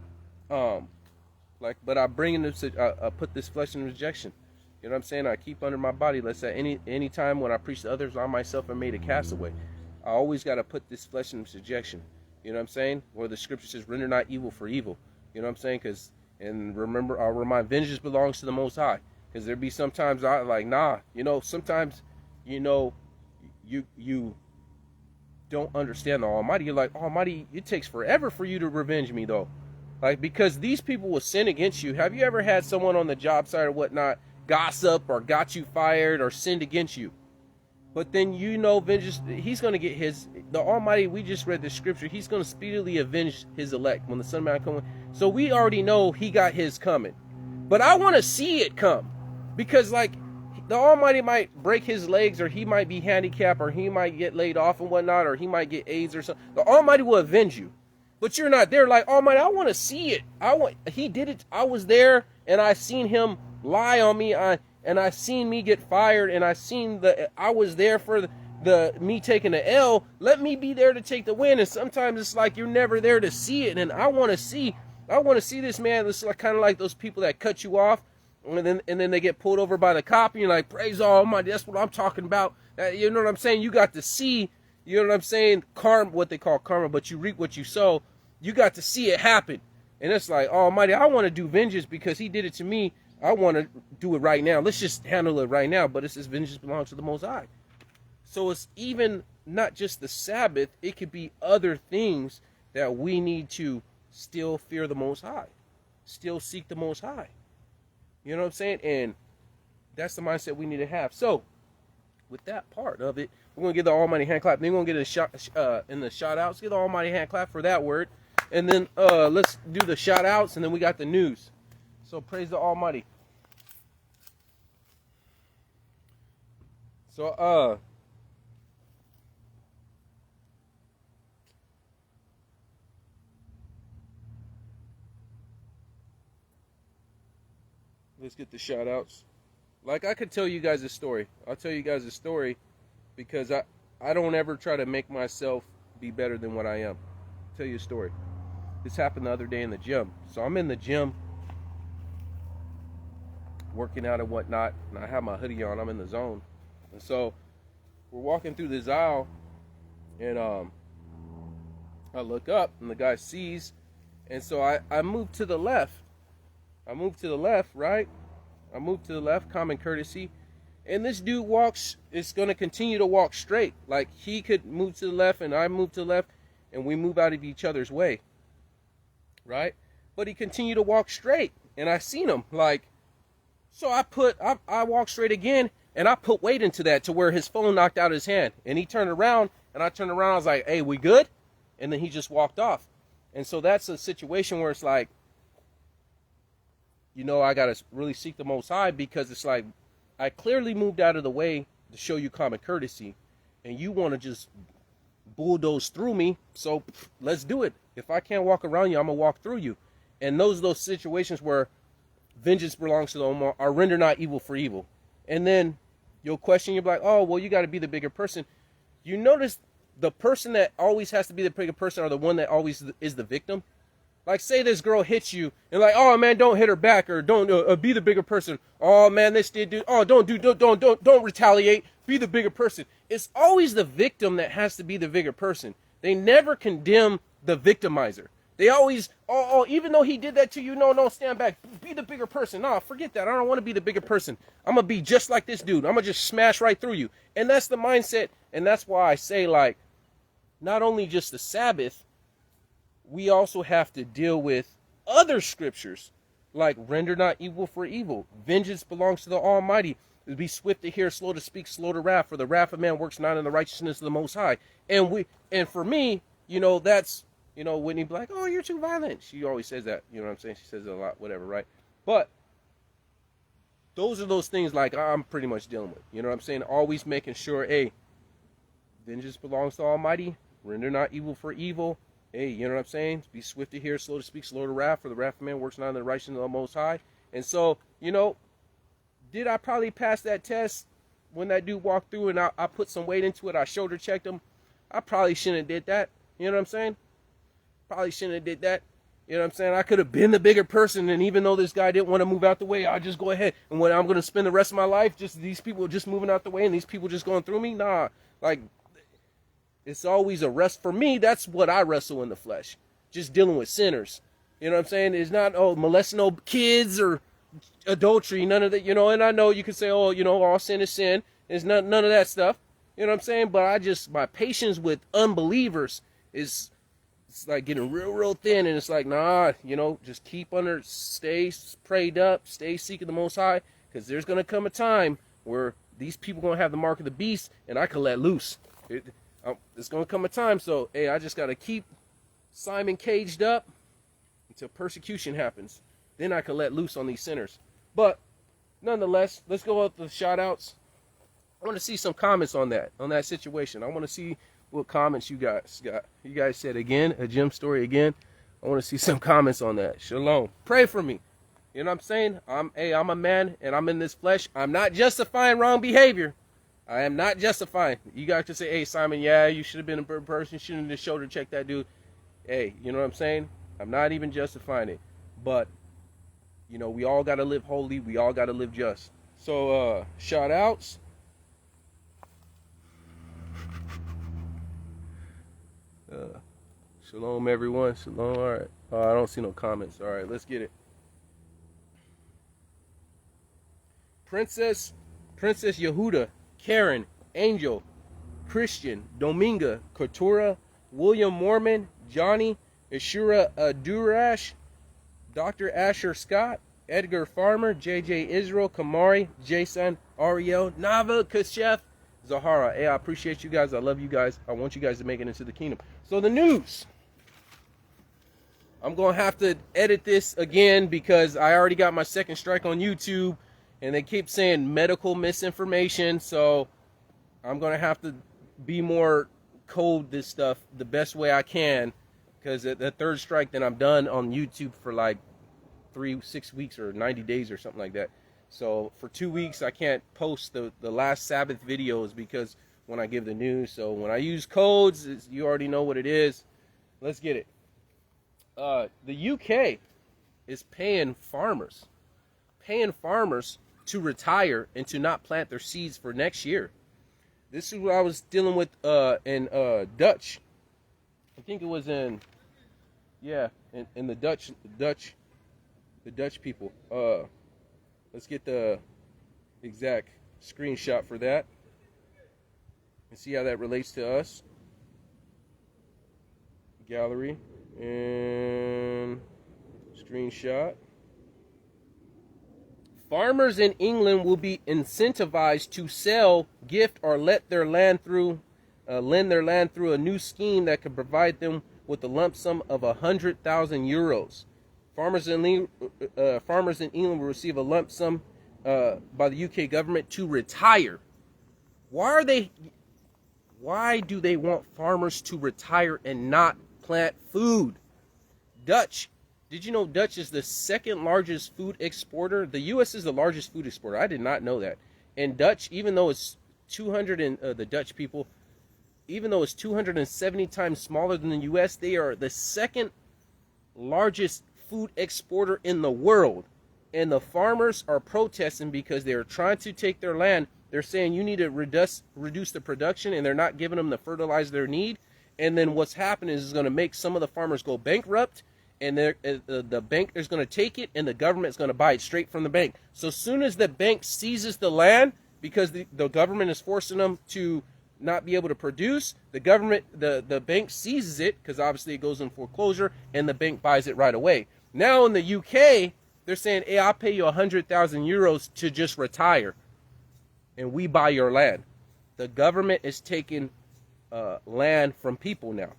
I bring in this, I put this flesh in rejection. You know what I'm saying? I keep under my body. Let's say any time when I preach to others, I myself am made a castaway. I always got to put this flesh in subjection. You know what I'm saying? Where the scripture says, render not evil for evil. You know what I'm saying? And remember, I'll remind, vengeance belongs to the Most High. Because there be sometimes I like, sometimes, you don't understand the Almighty. You're like, Almighty, it takes forever for you to revenge me, though. Like, because these people will sin against you. Have you ever had someone on the job site or whatnot gossip or got you fired or sinned against you? But then vengeance, he's going to get the Almighty, we just read the scripture, he's going to speedily avenge his elect when the Son of Man comes. So we already know he got his coming. But I want to see it come. Because like the Almighty might break his legs, or he might be handicapped, or he might get laid off and whatnot, or he might get AIDS or something. The Almighty will avenge you. But you're not there. Like, Almighty, I want to see it. He did it. I was there, and I seen him lie on me, and I seen me get fired, and I was there for the me taking the L. Let me be there to take the win. And sometimes it's like you're never there to see it. And I want to see this, man. It's like kind of like those people that cut you off, and then they get pulled over by the cop, and you're like, praise Almighty, that's what I'm talking about. You know what I'm saying? You got to see, you know what I'm saying, karma, what they call karma, but you reap what you sow. You got to see it happen. And it's like, Almighty, I want to do vengeance because he did it to me. I want to do it right now. Let's just handle it right now. But it says vengeance belongs to the Most High. So it's even not just the Sabbath. It could be other things that we need to still fear the Most High. Still seek the Most High. You know what I'm saying? And that's the mindset we need to have. So with that part of it, we're going to give the Almighty hand clap. Then we're going to get a shot in the shout outs. Give the Almighty hand clap for that word. And then let's do the shout outs, and then we got the news. So praise the Almighty. So let's get the shout outs. Like, I could tell you guys a story. I'll tell you guys a story because I don't ever try to make myself be better than what I am. I'll tell you a story. This happened the other day in the gym. So I'm in the gym working out and whatnot, and I have my hoodie on. I'm in the zone. And so we're walking through this aisle, and I look up, and the guy sees, and so I move to the left. I move to the left, right? I move to the left, common courtesy. And this dude is going to continue to walk straight. Like, he could move to the left, and I move to the left, and we move out of each other's way. Right? But he continued to walk straight, and I seen him. Like, so I walked straight again, and I put weight into that to where his phone knocked out his hand. And he turned around, and I turned around. I was like, hey, we good? And then he just walked off. And so that's a situation where it's like, you know, I got to really seek the Most High, because it's like, I clearly moved out of the way to show you common courtesy, and you want to just bulldoze through me, so let's do it. If I can't walk around you, I'm going to walk through you. And those situations where vengeance belongs to the Almighty, are render not evil for evil. And then you'll question, you'll be like, oh, well, you got to be the bigger person. You notice the person that always has to be the bigger person are the one that always is the victim. Like, say this girl hits you, and like, oh man, don't hit her back, or don't be the bigger person. Oh man, this did do. Oh, don't retaliate. Be the bigger person. It's always the victim that has to be the bigger person. They never condemn the victimizer. They always, even though he did that to you, no, stand back. Be the bigger person. No, forget that. I don't want to be the bigger person. I'm gonna be just like this dude. I'm gonna just smash right through you. And that's the mindset. And that's why I say, like, not only just the Sabbath, we also have to deal with other scriptures, like render not evil for evil. Vengeance belongs to the Almighty. Be swift to hear, slow to speak, slow to wrath, for the wrath of man works not in the righteousness of the Most High. And for me, you know, that's, you know, Whitney be like, oh, you're too violent. She always says that, you know what I'm saying? She says it a lot, whatever, right? But those are those things like I'm pretty much dealing with, you know what I'm saying? Always making sure, hey, vengeance belongs to the Almighty. Render not evil for evil. Hey, you know what I'm saying? Be swift to hear, slow to speak, slow to wrath, for the wrath of man works not in the righteousness of the Most High. And so, you know, did I probably pass that test when that dude walked through and I put some weight into it? I shoulder checked him. I probably shouldn't have did that. You know what I'm saying? Probably shouldn't have did that. You know what I'm saying? I could have been the bigger person, and even though this guy didn't want to move out the way, I'll just go ahead. And when I'm going to spend the rest of my life, just these people just moving out the way and these people just going through me? Nah, like, it's always a rest. For me, that's what I wrestle in the flesh. Just dealing with sinners. You know what I'm saying? It's not, molesting no kids or adultery, none of that, you know. And I know you can say, you know, all sin is sin. There's none of that stuff. You know what I'm saying? But my patience with unbelievers it's like getting real thin. And it's like, nah, you know, just stay prayed up, stay seeking the Most High. Because there's going to come a time where these people going to have the mark of the beast, and I can let loose. It's going to come a time, so, hey, I just got to keep Simon caged up until persecution happens. Then I can let loose on these sinners. But nonetheless, let's go with the shout outs. I want to see some comments on that situation. I want to see what comments you guys got. You guys said again, a gem story again. I want to see some comments on that. Shalom. Pray for me. You know what I'm saying? I'm a man and I'm in this flesh. I'm not justifying wrong behavior. I am not justifying. You guys can say, hey, Simon, yeah, you should have been a bird person. You shouldn't have shoulder checked that dude. Hey, you know what I'm saying? I'm not even justifying it. But, you know, we all got to live holy. We all got to live just. So, shout outs. Shalom, everyone. Shalom. All right. I don't see no comments. All right, let's get it. Princess Yehuda, Karen, Angel, Christian, Dominga, Coutura, William Mormon, Johnny, Ashura Durash, Dr. Asher Scott, Edgar Farmer, JJ Israel, Kamari, Jason, Ariel, Nava, Kashef, Zahara. Hey, I appreciate you guys. I love you guys. I want you guys to make it into the kingdom. So the news. I'm going to have to edit this again because I already got my second strike on YouTube and they keep saying medical misinformation. So I'm going to have to be more code this stuff the best way I can, because at the third strike, then I'm done on YouTube for like 6 weeks or 90 days or something like that. So for 2 weeks, I can't post the last Sabbath videos because when I give the news. So when I use codes, you already know what it is. Let's get it. The UK is paying farmers to retire and to not plant their seeds for next year. This is what I was dealing with in Dutch. I think it was in the Dutch people. Let's get the exact screenshot for that and see how that relates to us. Gallery and screenshot. Farmers in England will be incentivized to sell, gift, or lend their land through a new scheme that could provide them with a lump sum of 100,000 euros. Farmers in England will receive a lump sum by the UK government to retire. Why do they want farmers to retire and not plant food? Dutch. Did you know Dutch is the second largest food exporter? The U.S. is the largest food exporter. I did not know that. And Dutch, even though it's 270 times smaller than the U.S., they are the second largest food exporter in the world. And the farmers are protesting because they're trying to take their land. They're saying you need to reduce the production, and they're not giving them the fertilizer they need. And then what's happening is going to make some of the farmers go bankrupt, and the bank is going to take it, and the government is going to buy it straight from the bank. So as soon as the bank seizes the land, because the government is forcing them to not be able to produce, the bank seizes it, because obviously it goes in foreclosure, and the bank buys it right away. Now in the UK, they're saying, hey, I'll pay you 100,000 euros to just retire, and we buy your land. The government is taking land from people now.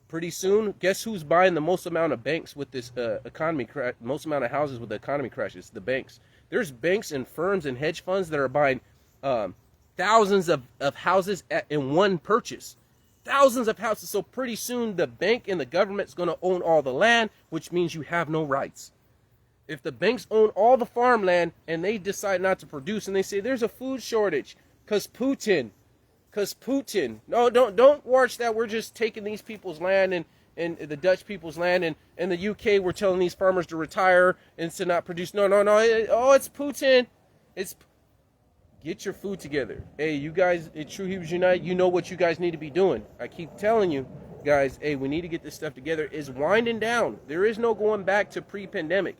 Pretty soon, guess who's buying the most amount of banks with this economy crash? Most amount of houses with the economy crashes? The banks. There's banks and firms and hedge funds that are buying thousands of houses in one purchase. Thousands of houses. So pretty soon, the bank and the government's going to own all the land, which means you have no rights. If the banks own all the farmland and they decide not to produce, and they say there's a food shortage because Putin. No, don't watch that. We're just taking these people's land and the Dutch people's land, and the UK, we're telling these farmers to retire and to not produce. No. It's Putin. Get your food together. Hey, you guys at True Hebrews Unite, you know what you guys need to be doing. I keep telling you guys, hey, we need to get this stuff together. It's winding down. There is no going back to pre-pandemic.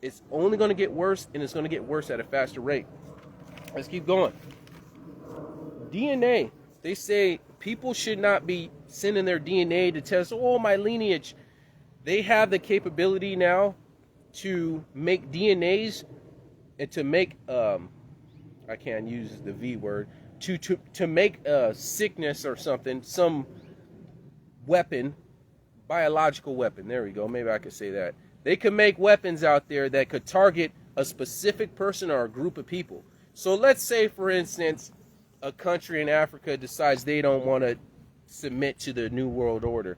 It's only going to get worse, and it's going to get worse at a faster rate. Let's keep going. DNA. They say people should not be sending their DNA to test, my lineage. They have the capability now to make DNAs and to make, I can't use the V word, to make a sickness or something, some weapon, biological weapon. There we go. Maybe I could say that. They could make weapons out there that could target a specific person or a group of people. So let's say, for instance, a country in Africa decides they don't want to submit to the New World Order.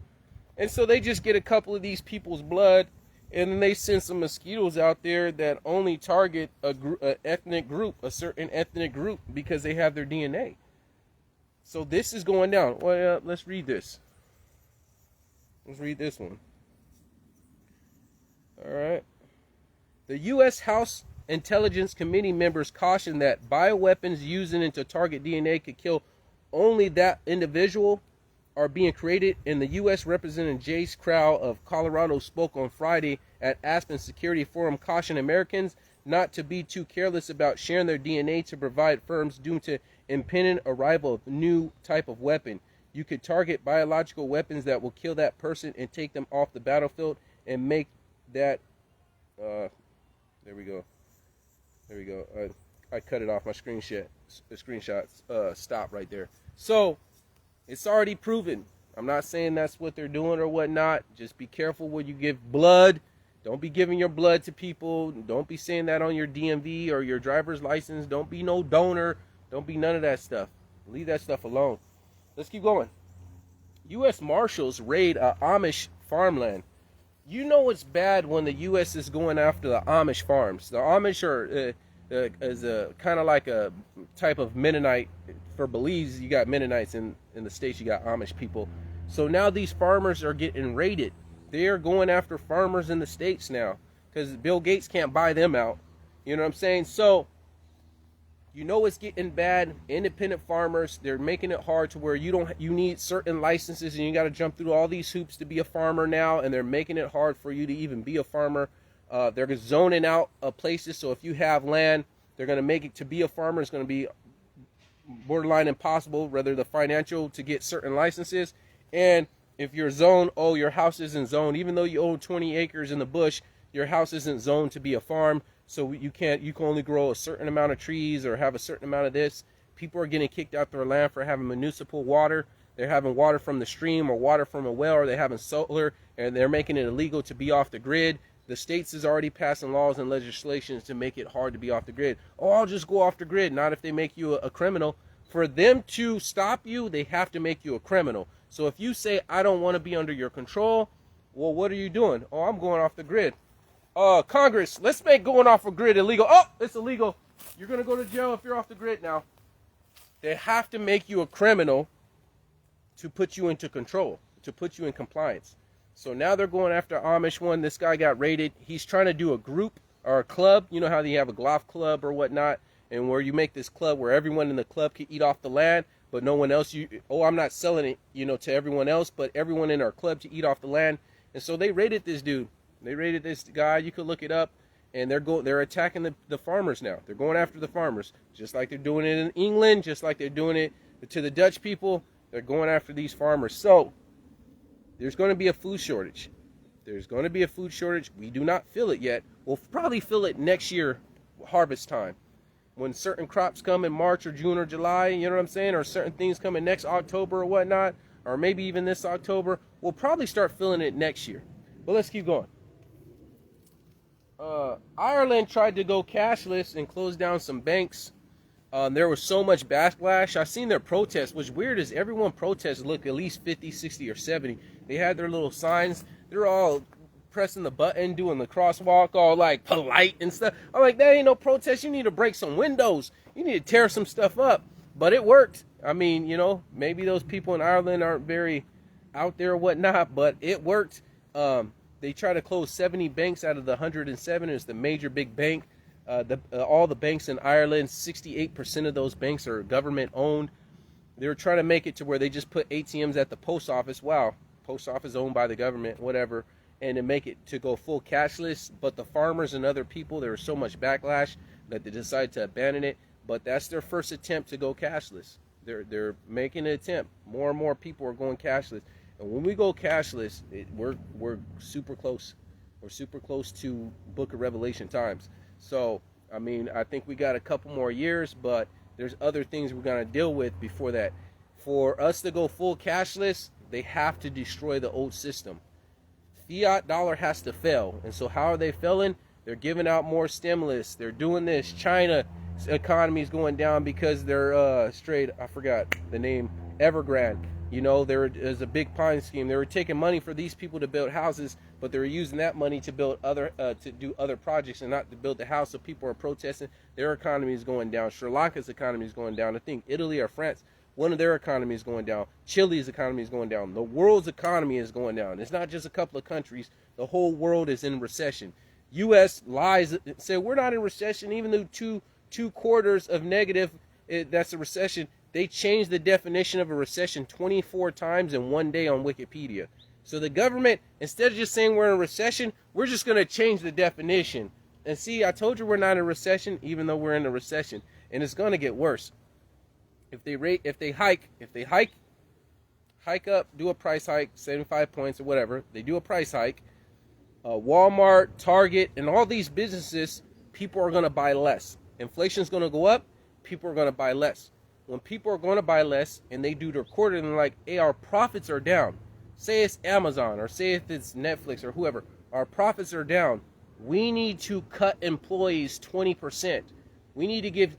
And so they just get a couple of these people's blood, and then they send some mosquitoes out there that only target a certain ethnic group, because they have their DNA. So this is going down. Well, let's read this. Let's read this one. All right. The U.S. House Intelligence Committee members caution that bioweapons using to target DNA could kill only that individual are being created. And the U.S. Representative Jace Crow of Colorado spoke on Friday at Aspen Security Forum, cautioned Americans not to be too careless about sharing their DNA to provide firms doomed to impending arrival of new type of weapon. You could target biological weapons that will kill that person and take them off the battlefield and make that there we go. I cut it off my screenshot. Stop right there. So it's already proven. I'm not saying that's what they're doing or whatnot. Just be careful when you give blood. Don't be giving your blood to people. Don't be saying that on your DMV or your driver's license. Don't be no donor. Don't be none of that stuff. Leave that stuff alone. Let's keep going. U.S. Marshals raid Amish farmland. You know it's bad when the U.S. is going after the Amish farms. The Amish are is a kind of like a type of Mennonite. For Belize, you got Mennonites. In the States, you got Amish people. So now these farmers are getting raided. They are going after farmers in the States now, because Bill Gates can't buy them out. You know what I'm saying? So, you know it's getting bad. Independent farmers, they're making it hard to where you need certain licenses, and you got to jump through all these hoops to be a farmer now, and they're making it hard for you to even be a farmer. They're zoning out places, so if you have land, they're going to make it to be a farmer. It's going to be borderline impossible, whether the financial to get certain licenses. And if you're zoned, your house isn't zoned. Even though you own 20 acres in the bush, your house isn't zoned to be a farm. So you can only grow a certain amount of trees or have a certain amount of this. People are getting kicked out their land for having municipal water. They're having water from the stream or water from a well, or they're having solar, and they're making it illegal to be off the grid. The states is already passing laws and legislations to make it hard to be off the grid. I'll just go off the grid. Not if they make you a criminal. For them to stop you, they have to make you a criminal. So if you say, I don't want to be under your control, well, what are you doing? I'm going off the grid. Congress, let's make going off the grid illegal. It's illegal. You're going to go to jail if you're off the grid now. They have to make you a criminal to put you into control, to put you in compliance. So now they're going after Amish one. This guy got raided. He's trying to do a group or a club. You know how they have a golf club or whatnot, and where you make this club where everyone in the club can eat off the land, but no one else. I'm not selling it, to everyone else, but everyone in our club to eat off the land. And so they raided this dude. They raided this guy. You could look it up, and they're attacking the farmers now. They're going after the farmers, just like they're doing it in England, just like they're doing it to the Dutch people. They're going after these farmers. So there's going to be a food shortage. There's going to be a food shortage. We do not feel it yet. We'll probably feel it next year, harvest time. When certain crops come in March or June or July, you know what I'm saying? Or certain things come in next October or whatnot, or maybe even this October, we'll probably start feeling it next year. But let's keep going. Ireland tried to go cashless and close down some banks. There was so much backlash. I seen their protests. What's weird is everyone protests look at least 50, 60, or 70. They had their little signs. They're all pressing the button, doing the crosswalk, all like polite and stuff. I'm like, that ain't no protest. You need to break some windows. You need to tear some stuff up. But it worked. I mean, maybe those people in Ireland aren't very out there or whatnot, but it worked. They try to close 70 banks out of the 107. It's the major big bank. All the banks in Ireland, 68% of those banks are government owned. They're trying to make it to where they just put ATMs at the post office. Wow, post office owned by the government, whatever. And to make it to go full cashless. But the farmers and other people, there was so much backlash that they decided to abandon it. But that's their first attempt to go cashless. They're making an attempt. More and more people are going cashless. And when we go cashless, we're super close. We're super close to Book of Revelation times. So, I mean, I think we got a couple more years, but there's other things we're going to deal with before that. For us to go full cashless, they have to destroy the old system. Fiat dollar has to fail. And so how are they failing? They're giving out more stimulus. They're doing this. China's economy is going down because they're I forgot the name, Evergrande. You know, there is a big pine scheme. They were taking money for these people to build houses, but they were using that money to build to do other projects and not to build the house. So people are protesting. Their economy is going down. Sri Lanka's economy is going down. I think Italy or France, one of their economies is going down. Chile's economy is going down. The world's economy is going down. It's not just a couple of countries. The whole world is in recession. U.S. lies, say we're not in recession, even though two quarters of negative, that's a recession. They changed the definition of a recession 24 times in one day on Wikipedia. So the government, instead of just saying we're in a recession, we're just going to change the definition. And see, I told you we're not in a recession, even though we're in a recession. And it's going to get worse. If they hike up, do a price hike, 75 points or whatever, they do a price hike, Walmart, Target, and all these businesses, people are going to buy less. Inflation's going to go up, people are going to buy less. When people are going to buy less and they do the quarter and they're like, hey, our profits are down. Say it's Amazon or say if it's Netflix or whoever, our profits are down. We need to cut employees 20%. We need to give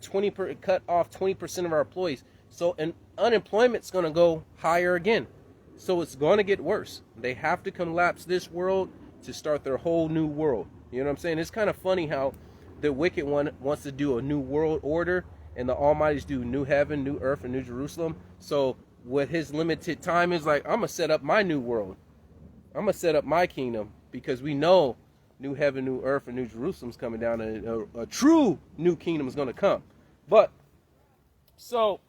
cut off 20% of our employees. So and unemployment's going to go higher again. So it's going to get worse. They have to collapse this world to start their whole new world. You know what I'm saying? It's kind of funny how the wicked one wants to do a new world order and the Almighty's do new heaven, new earth, and new Jerusalem. So with his limited time, is like, I'm going to set up my new world. I'm going to set up my kingdom because we know new heaven, new earth, and new Jerusalem's coming down, and a true new kingdom is going to come. But, so,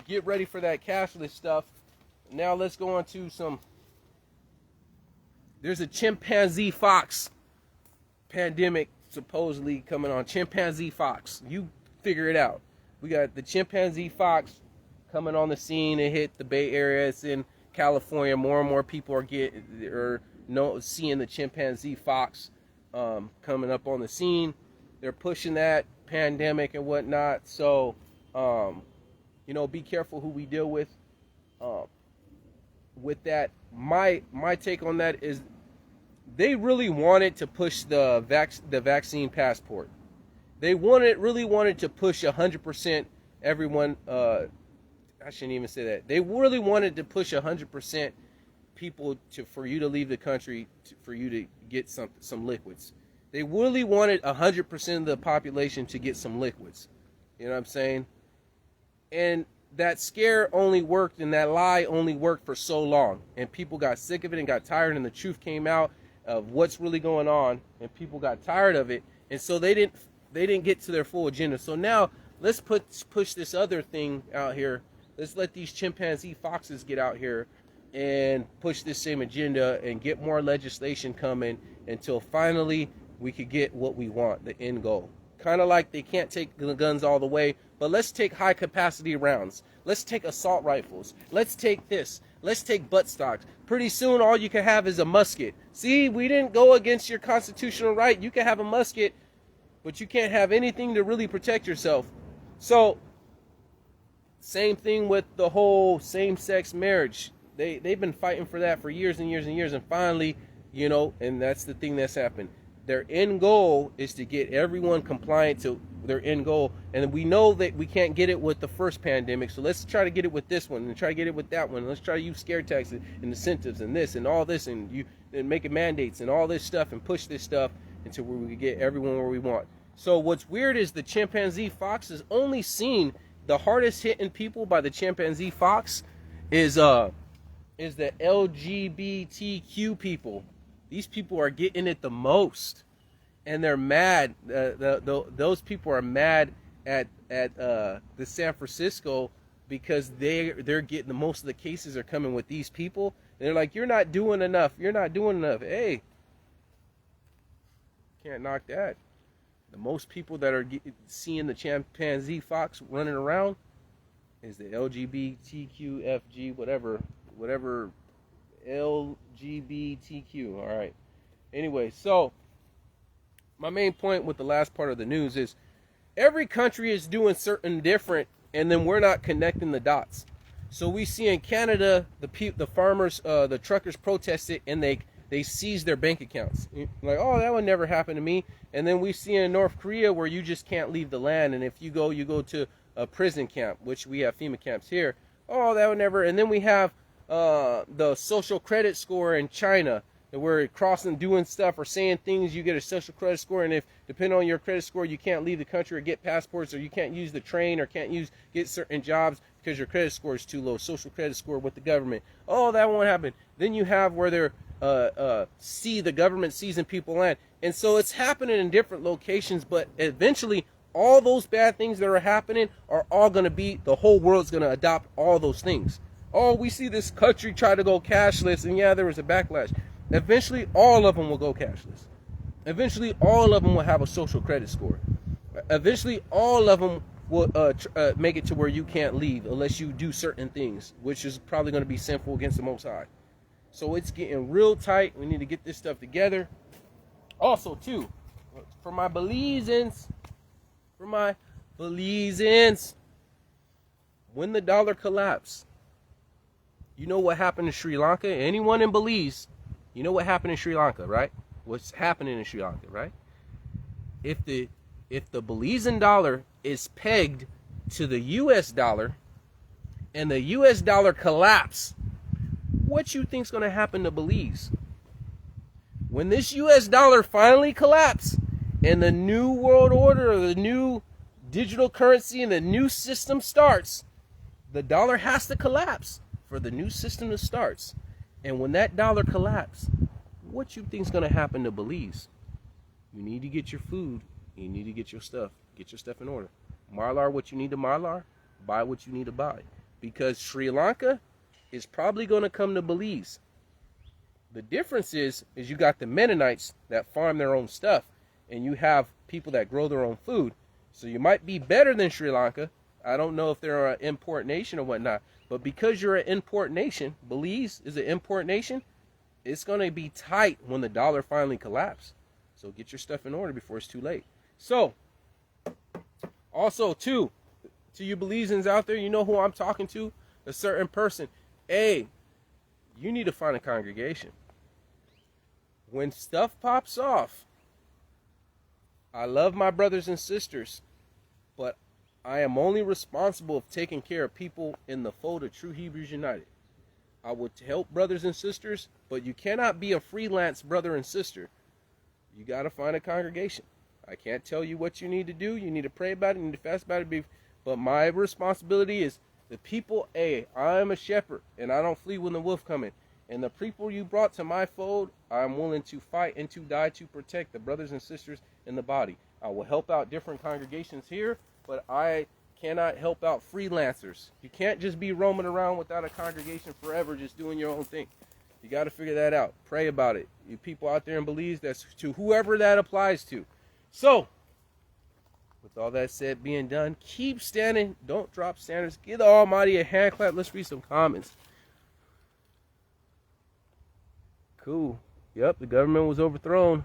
get ready for that cashless stuff. Now let's go on to some, there's a chimpanzee fox pandemic supposedly coming on. Chimpanzee fox. You figure it out. We got the chimpanzee fox coming on the scene. It hit the Bay Area. It's in California. More and more people are seeing the chimpanzee fox coming up on the scene. They're pushing that pandemic and whatnot. So, be careful who we deal with. With that, my take on that is they really wanted to push the vaccine passport. They really wanted to push 100% everyone. I shouldn't even say that. They really wanted to push 100% people for you to leave the country, for you to get some liquids. They really wanted 100% of the population to get some liquids. You know what I'm saying? And that scare only worked, and that lie only worked for so long. And people got sick of it and got tired, and the truth came out of what's really going on, and people got tired of it. And so they didn't get to their full agenda. So now let's push this other thing out here. Let's let these chimpanzee foxes get out here and push this same agenda and get more legislation coming until finally we could get what we want, the end goal. Kind of like they can't take the guns all the way, but let's take high capacity rounds. Let's take assault rifles. Let's take this. Let's take butt stocks. Pretty soon all you can have is a musket. See, we didn't go against your constitutional right. You can have a musket, but you can't have anything to really protect yourself. So, same thing with the whole same-sex marriage. They've been fighting for that for years and years and years, and finally, and that's the thing that's happened. Their end goal is to get everyone compliant to their end goal, and we know that we can't get it with the first pandemic, so let's try to get it with this one, and try to get it with that one. Let's try to use scare tactics and incentives and this and all this, and make it mandates and all this stuff, and push this stuff until we can get everyone where we want. So what's weird is the chimpanzee fox is only seen, the hardest hitting people by the chimpanzee fox is the LGBTQ people. These people are getting it the most, and they're mad. Those people are mad at the San Francisco because they're getting the most of the cases are coming with these people. And they're like, you're not doing enough. You're not doing enough. Hey, can't knock that. The most people that are seeing the chimpanzee fox running around is the LGBTQFG, whatever LGBTQ. All right. Anyway, so my main point with the last part of the news is every country is doing certain different, and then we're not connecting the dots. So we see in Canada the farmers, the truckers protested, and they they seize their bank accounts. Like, oh, that would never happen to me. And then we see in North Korea where you just can't leave the land. And if you go to a prison camp, which we have FEMA camps here. Oh, that would never. And then we have the social credit score in China, where crossing, doing stuff or saying things, you get a social credit score, and if depending on your credit score, you can't leave the country or get passports, or you can't use the train, or get certain jobs because your credit score is too low. Social credit score with the government. Oh, that won't happen. Then you have where they're the government seizing people land, and so it's happening in different locations. But eventually, all those bad things that are happening are all going to be, the whole world's going to adopt all those things. Oh, we see this country try to go cashless, and yeah, there was a backlash. Eventually, all of them will go cashless. Eventually, all of them will have a social credit score. Eventually, all of them will make it to where you can't leave unless you do certain things, which is probably going to be sinful against the Most High. So it's getting real tight. We need to get this stuff together. Also, too, for my Belizeans, when the dollar collapsed, you know what happened in Sri Lanka? Anyone in Belize, you know what happened in Sri Lanka, right? What's happening in Sri Lanka, right? If the Belizean dollar is pegged to the US dollar and the US dollar collapse, what you think's going to happen to Belize? When this US dollar finally collapses and the new world order, or the new digital currency and the new system starts, the dollar has to collapse for the new system to start. And when that dollar collapses, what you think's going to happen to Belize? You need to get your food. You need to get your stuff. Get your stuff in order. Marlar what you need to marlar. Buy what you need to buy. Because Sri Lanka is probably going to come to Belize. The difference is you got the Mennonites that farm their own stuff, and you have people that grow their own food. So you might be better than Sri Lanka. I don't know if they're an import nation or whatnot. But because you're an import nation, Belize is an import nation, it's going to be tight when the dollar finally collapses. So get your stuff in order before it's too late. So, also, too, to you Belizeans out there, you know who I'm talking to? A certain person. Hey, you need to find a congregation. When stuff pops off, I love my brothers and sisters, but I am only responsible of taking care of people in the fold of True Hebrews United. I would help brothers and sisters, but you cannot be a freelance brother and sister. You got to find a congregation. I can't tell you what you need to do. You need to pray about it. You need to fast about it. But my responsibility is the people. Hey, I'm a shepherd, and I don't flee when the wolf coming. And the people you brought to my fold, I'm willing to fight and to die to protect the brothers and sisters in the body. I will help out different congregations here, but I cannot help out freelancers. You can't just be roaming around without a congregation forever just doing your own thing. You got to figure that out. Pray about it. You people out there in Belize, that's to whoever that applies to. So, with all that said being done, keep standing. Don't drop standards. Give the Almighty a hand clap. Let's read some comments. Cool. Yep, the government was overthrown.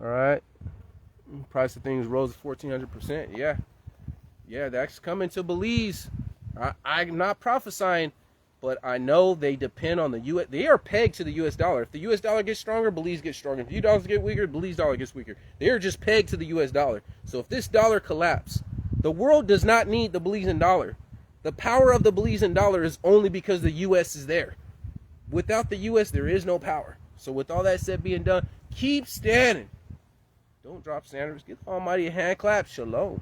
All right. Price of things rose 1,400%. Yeah, that's coming to Belize. I'm not prophesying, but I know they depend on the U.S. They are pegged to the U.S. dollar. If the U.S. dollar gets stronger, Belize gets stronger. If the U.S. dollar gets weaker, Belize dollar gets weaker. They are just pegged to the U.S. dollar. So if this dollar collapses, the world does not need the Belizean dollar. The power of the Belizean dollar is only because the U.S. is there. Without the U.S., there is no power. So with all that said being done, keep standing. Don't drop standards. Give the Almighty a hand clap. Shalom.